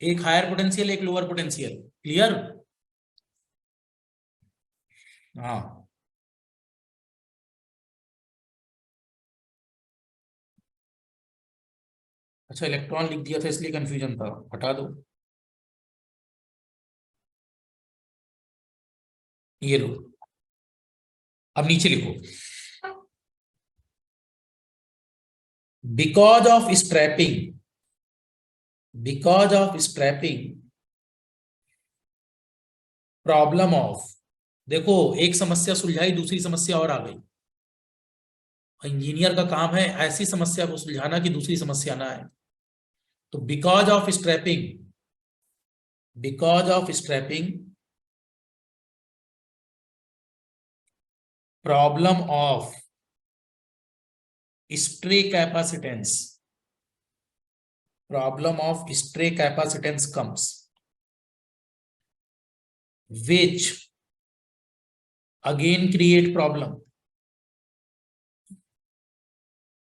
एक हायर पोटेंशियल, एक लोअर पोटेंशियल। क्लियर? हाँ, अच्छा इलेक्ट्रॉन लिख दिया था इसलिए कंफ्यूजन था, हटा दो। ये लो, अब नीचे लिखो, because of strapping, because of strapping problem of, देखो एक समस्या सुलझाई, दूसरी समस्या और आ गई। इंजीनियर का काम है ऐसी समस्या को सुलझाना कि दूसरी समस्या ना आए। तो because of strapping, because of strapping problem of stray capacitance, problem of stray capacitance comes, which again create problem.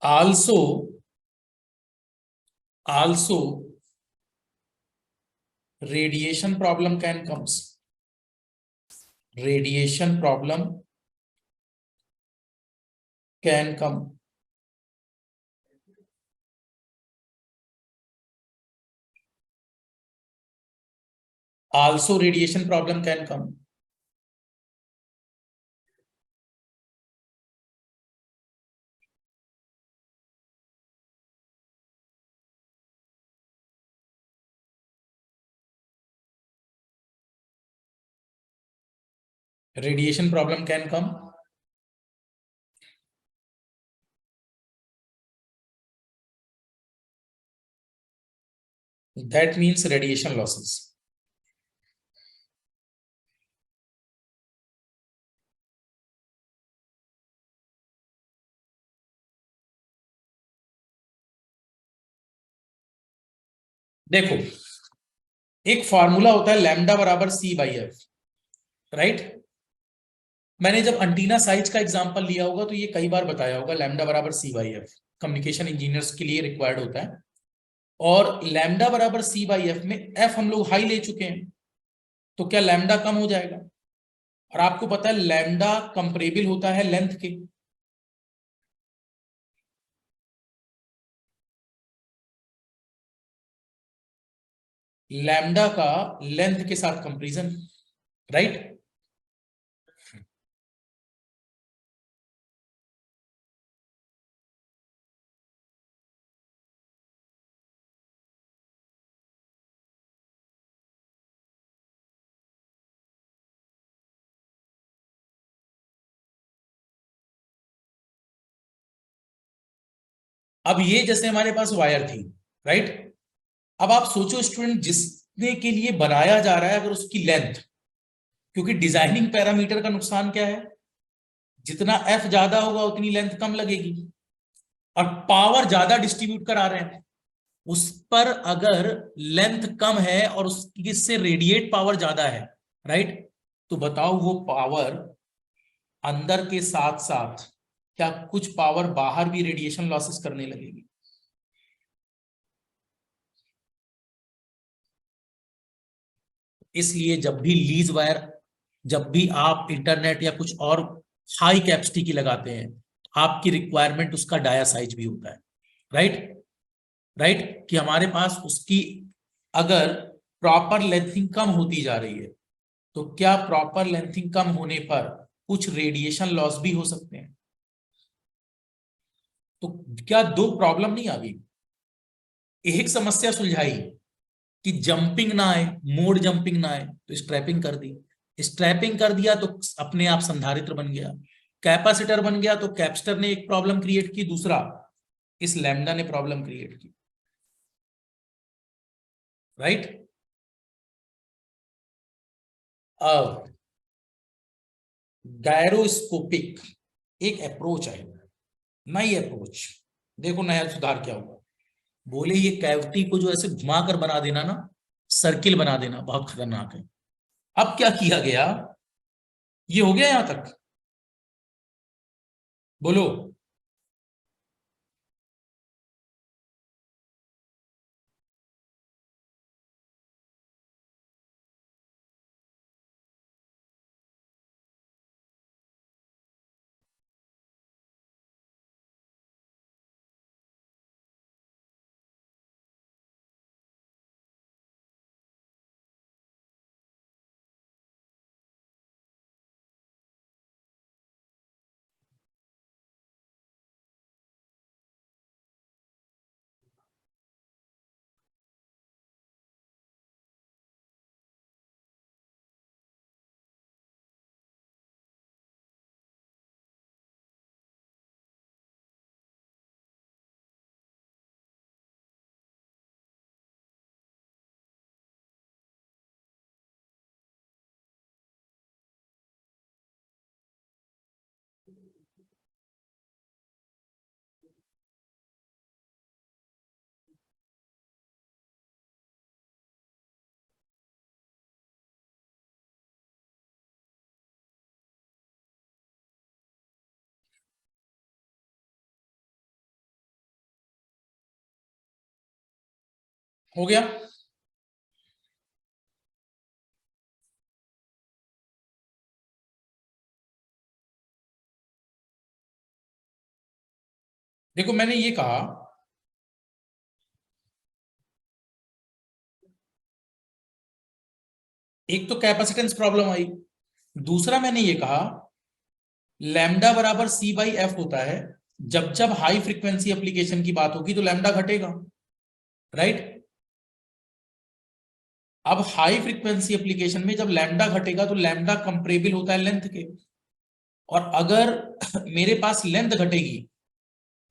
Also radiation problem can comes, radiation problem can come. Also radiation problem can come. Radiation problem can come. That means radiation losses. देखो एक formula होता है lambda बराबर सी by F, right? मैंने जब antenna size का example लिया होगा तो ये कई बार बताया होगा, लैम्डा बराबर सी बाई एफ कम्युनिकेशन इंजीनियर्स के लिए रिक्वायर्ड होता है। और लैम्डा बराबर सी बाई एफ में एफ हम लोग हाई ले चुके हैं, तो क्या लैम्डा कम हो जाएगा? और आपको पता है लैम्डा कंपरेबल होता है लेंथ के, लैम्डा का लेंथ के साथ कंपैरिजन, राइट? अब ये जैसे हमारे पास वायर थी, राइट? अब आप सोचो स्टूडेंट, जिसने के लिए बनाया जा रहा है अगर उसकी लेंथ, क्योंकि डिजाइनिंग पैरामीटर का नुकसान क्या है, जितना एफ ज्यादा होगा उतनी लेंथ कम लगेगी, और पावर ज्यादा डिस्ट्रीब्यूट करा रहे हैं, उस पर अगर लेंथ कम है और उसकी से रेडिएट पावर ज्यादा है, राइट? तो बताओ वो पावर अंदर के साथ साथ क्या कुछ पावर बाहर भी रेडिएशन लॉसेस करने लगेगी? इसलिए जब भी लीज वायर, जब भी आप इंटरनेट या कुछ और हाई कैपेसिटी की लगाते हैं, आपकी रिक्वायरमेंट उसका डाया साइज भी होता है, राइट? राइट, कि हमारे पास उसकी अगर प्रॉपर लेंथिंग कम होती जा रही है, तो क्या प्रॉपर लेंथिंग कम होने पर कुछ रेडिएशन लॉस भी हो सकते हैं? तो क्या दो प्रॉब्लम नहीं आ गई? एक समस्या सुलझाई कि जंपिंग ना आए, मोड जंपिंग ना आए, तो स्ट्रैपिंग कर दी, स्ट्रैपिंग कर दिया तो अपने आप संधारित्र बन गया, कैपेसिटर बन गया, तो कैपेसिटर ने एक प्रॉब्लम क्रिएट की, दूसरा इस लैम्डा ने प्रॉब्लम क्रिएट की, राइट? अब गायरोस्कोपिक एक अप्रोच है, नई अप्रोच। देखो नया सुधार क्या हुआ, बोले ये कैविटी को जो ऐसे घुमा कर बना देना ना, सर्किल बना देना, बहुत खतरनाक है। अब क्या किया गया, ये हो गया यहां तक? बोलो। हो गया। देखो मैंने ये कहा एक तो कैपेसिटेंस प्रॉब्लम आई, दूसरा मैंने ये कहा लैम्डा बराबर सी बाई एफ होता है, जब जब हाई फ्रीक्वेंसी एप्लीकेशन की बात होगी तो लैम्डा घटेगा, राइट। अब हाई फ्रीक्वेंसी एप्लीकेशन में जब लैम्डा घटेगा तो लैम्डा कंपरेबल होता है लेंथ के, और अगर मेरे पास लेंथ घटेगी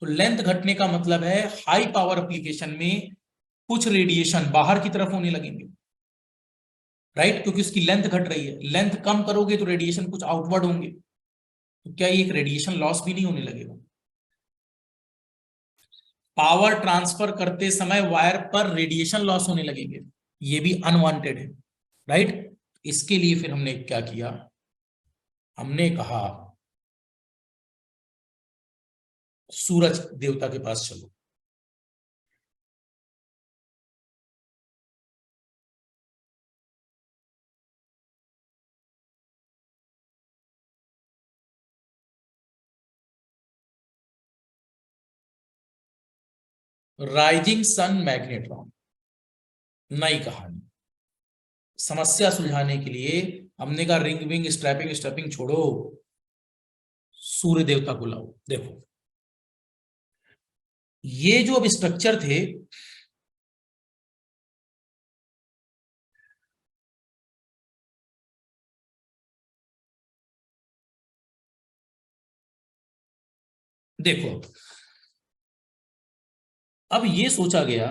तो लेंथ घटने का मतलब है हाई पावर एप्लीकेशन में कुछ रेडिएशन बाहर की तरफ होने लगेंगे, राइट, क्योंकि उसकी लेंथ घट रही है। लेंथ कम करोगे तो रेडिएशन कुछ आउटवर्ड होंगे, तो क्या ये एक रेडिएशन लॉस भी नहीं होने लगेगा? पावर ट्रांसफर करते समय वायर पर रेडिएशन लॉस होने लगेंगे, ये भी अनवांटेड है, राइट। इसके लिए फिर हमने क्या किया, हमने कहा सूरज देवता के पास चलो। राइजिंग सन मैग्नेट्रॉन, नई कहानी, समस्या सुलझाने के लिए हमने कहा रिंग विंग स्ट्रैपिंग स्ट्रैपिंग छोड़ो, सूर्य देवता को लाओ। देखो ये जो अब स्ट्रक्चर थे, देखो अब ये सोचा गया,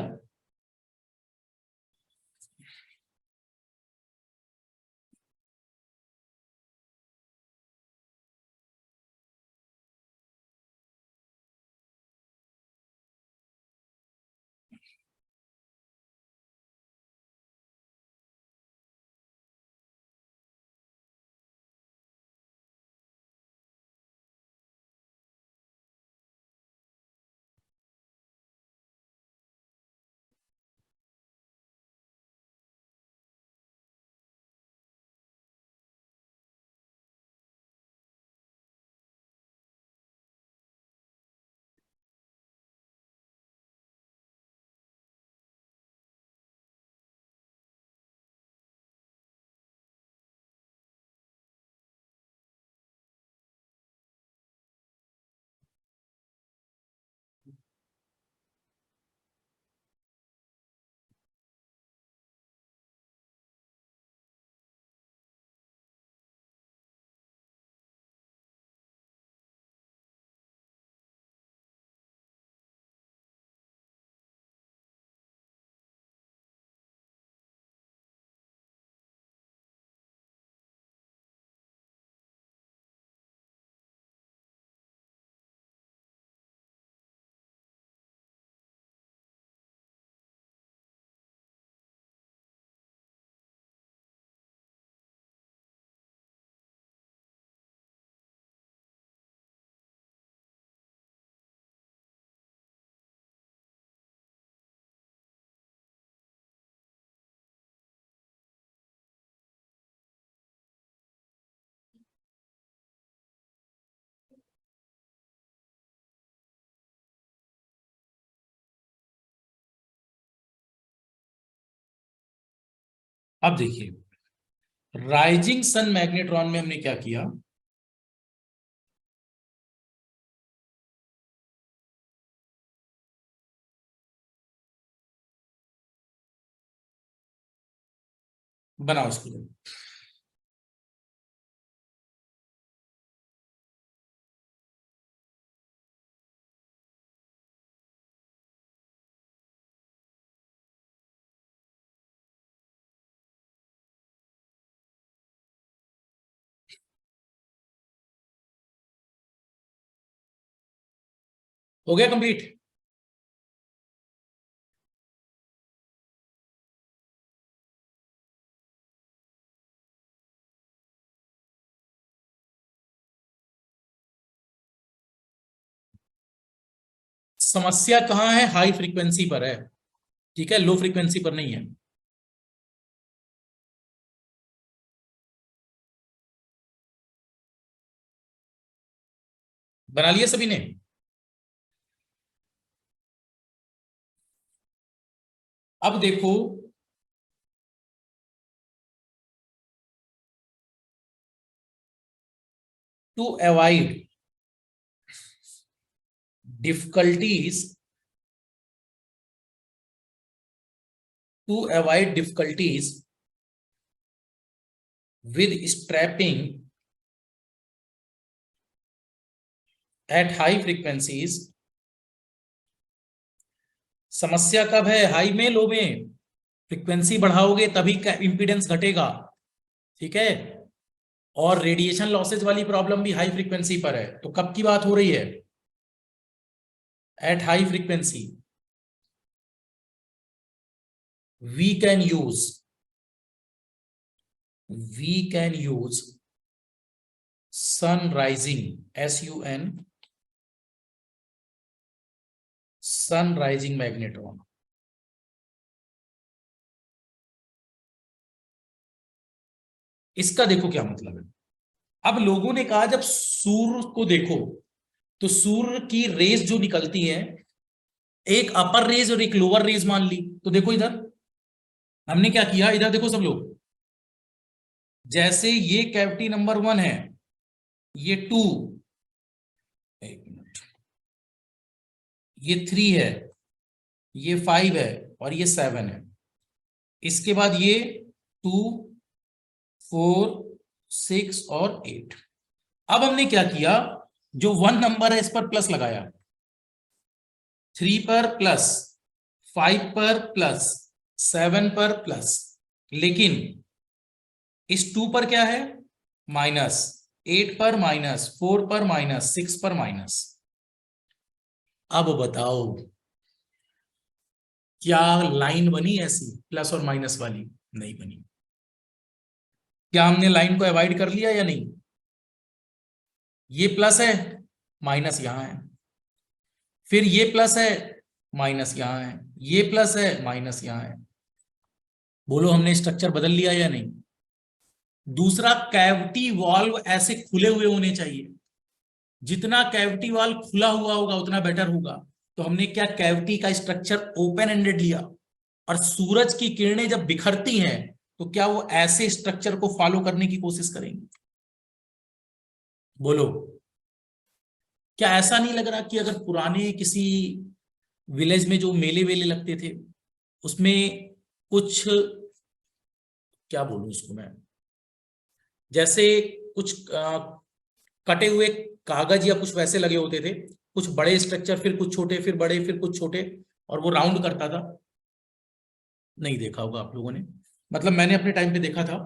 अब देखिए राइजिंग सन मैग्नेट्रॉन में हमने क्या किया, बनाओ इसको। हो गया कंप्लीट। समस्या कहाँ है, हाई फ्रीक्वेंसी पर है, ठीक है, लो फ्रीक्वेंसी पर नहीं है। बना लिया सभी ने? अब देखो, to avoid difficulties, with strapping at high frequencies। समस्या कब है? हाई में, लो में? फ्रीक्वेंसी बढ़ाओगे तभी इंपीडेंस घटेगा, ठीक है। और रेडिएशन लॉसेज वाली प्रॉब्लम भी हाई फ्रीक्वेंसी पर है। तो कब की बात हो रही है? At high frequency we can use sun rising, sun rising magnetron. इसका देखो क्या मतलब है। अब लोगों ने कहा जब सूर्य को देखो तो सूर्य की रेज जो निकलती है, एक अपर रेज और एक लोअर रेज मान ली। तो देखो इधर हमने क्या किया, इधर देखो सब लोग, जैसे ये कैविटी नंबर 1 है, ये 2, एक मिनट, ये 3 है, ये 5 है और ये 7 है। इसके बाद ये 2, 4, 6 और 8। अब हमने क्या किया, जो 1 नंबर है इस पर प्लस लगाया, 3 पर प्लस, 5 पर प्लस, 7 पर प्लस, लेकिन इस 2 पर क्या है, माइनस, 8 पर माइनस, 4 पर माइनस, 6 पर माइनस। अब बताओ क्या लाइन बनी ऐसी प्लस और माइनस वाली? नहीं बनी। क्या हमने लाइन को अवॉइड कर लिया या नहीं? ये प्लस है, माइनस यहां है, फिर ये प्लस है, माइनस यहां है, ये प्लस है, माइनस यहां है। बोलो हमने स्ट्रक्चर बदल लिया या नहीं? दूसरा, कैविटी वॉल्व ऐसे खुले हुए होने चाहिए। जितना कैविटी वॉल्व खुला हुआ होगा उतना बेटर होगा। तो हमने क्या, कैविटी का स्ट्रक्चर ओपन एंडेड लिया। और सूरज की किरणें जब बिखरती हैं तो क्या वो ऐसे स्ट्रक्चर को फॉलो करने की कोशिश करेंगे? बोलो, क्या ऐसा नहीं लग रहा कि अगर पुराने किसी विलेज में जो मेले वेले लगते थे उसमें कुछ, क्या बोलूं उसको मैं, जैसे कुछ कटे हुए कागज या कुछ वैसे लगे होते थे, कुछ बड़े स्ट्रक्चर, फिर कुछ छोटे, फिर बड़े, फिर कुछ छोटे, और वो राउंड करता था? नहीं देखा होगा आप लोगों ने, मतलब मैंने अपने टाइम पे देखा था,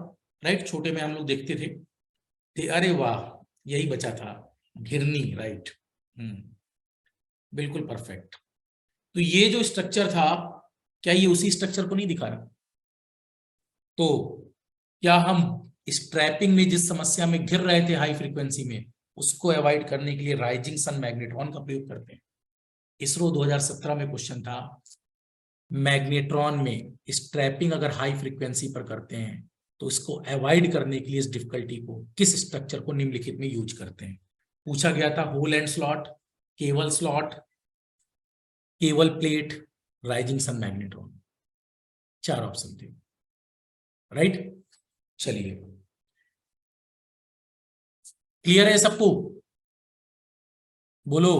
राइट। छोटे में हम लोग देखते थे, अरे वाह, यही बचा था, घिरनी, राइट। बिल्कुल परफेक्ट। तो ये जो स्ट्रक्चर था, क्या ये उसी स्ट्रक्चर को नहीं दिखा रहा? तो क्या हम स्ट्रैपिंग में जिस समस्या में घिर रहे थे हाई फ्रीक्वेंसी में, उसको अवॉइड करने के लिए राइजिंग सन मैग्नेट्रॉन का प्रयोग करते हैं? इसरो 2017 में क्वेश्चन था, मैग्नेट्रॉन में स्ट्रैपिंग अगर हाई फ्रीक्वेंसी पर करते हैं तो इसको अवॉइड करने के लिए इस डिफिकल्टी को किस स्ट्रक्चर को निम्नलिखित में यूज करते हैं? पूछा गया था hole and slot, cable plate, rising sun magnetron. 4 option थे, राइट। चलिए, क्लियर है सबको? बोलो।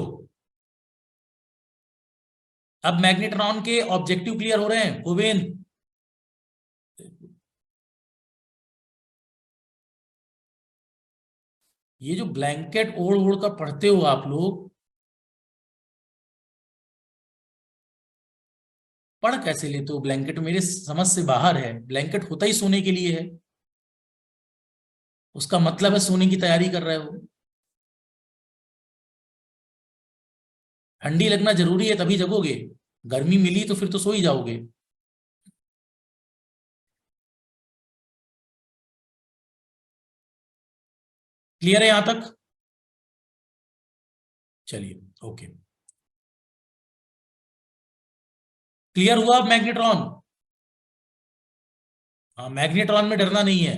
अब मैग्नेट्रॉन के ऑब्जेक्टिव क्लियर हो रहे हैं गोविंद? ये जो ब्लैंकेट ओढ़ ओढ़ कर पढ़ते हो आप लोग, पढ़ कैसे लेते हो? ब्लैंकेट मेरे समझ से बाहर है। ब्लैंकेट होता ही सोने के लिए है, उसका मतलब है सोने की तैयारी कर रहे हो। ठंडी लगना जरूरी है तभी जगोगे, गर्मी मिली तो फिर तो सो ही जाओगे। क्लियर है यहां तक? चलिए, ओके। क्लियर हुआ मैग्नेट्रॉन? हाँ, मैग्नेट्रॉन में डरना नहीं है,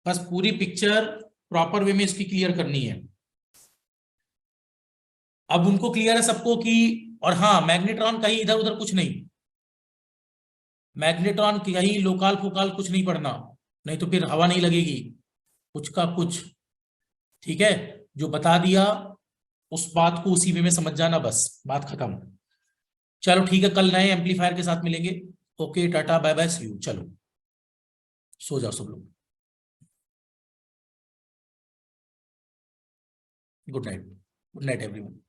बस पूरी पिक्चर प्रॉपर वे में इसकी क्लियर करनी है। अब उनको क्लियर है सबको कि, और हाँ मैग्नेट्रॉन कहीं इधर उधर कुछ नहीं, मैग्नेट्रॉन कहीं लोकाल फोकाल कुछ नहीं पढ़ना, नहीं तो फिर हवा नहीं लगेगी कुछ का कुछ। ठीक है, जो बता दिया उस बात को उसी वे में समझ जाना, बस बात खत्म। चलो ठीक है, कल नए एम्पलीफायर के साथ मिलेंगे। Okay, tata bye bye, see you. चलो सो जाओ सब लोग, good night, good night everyone.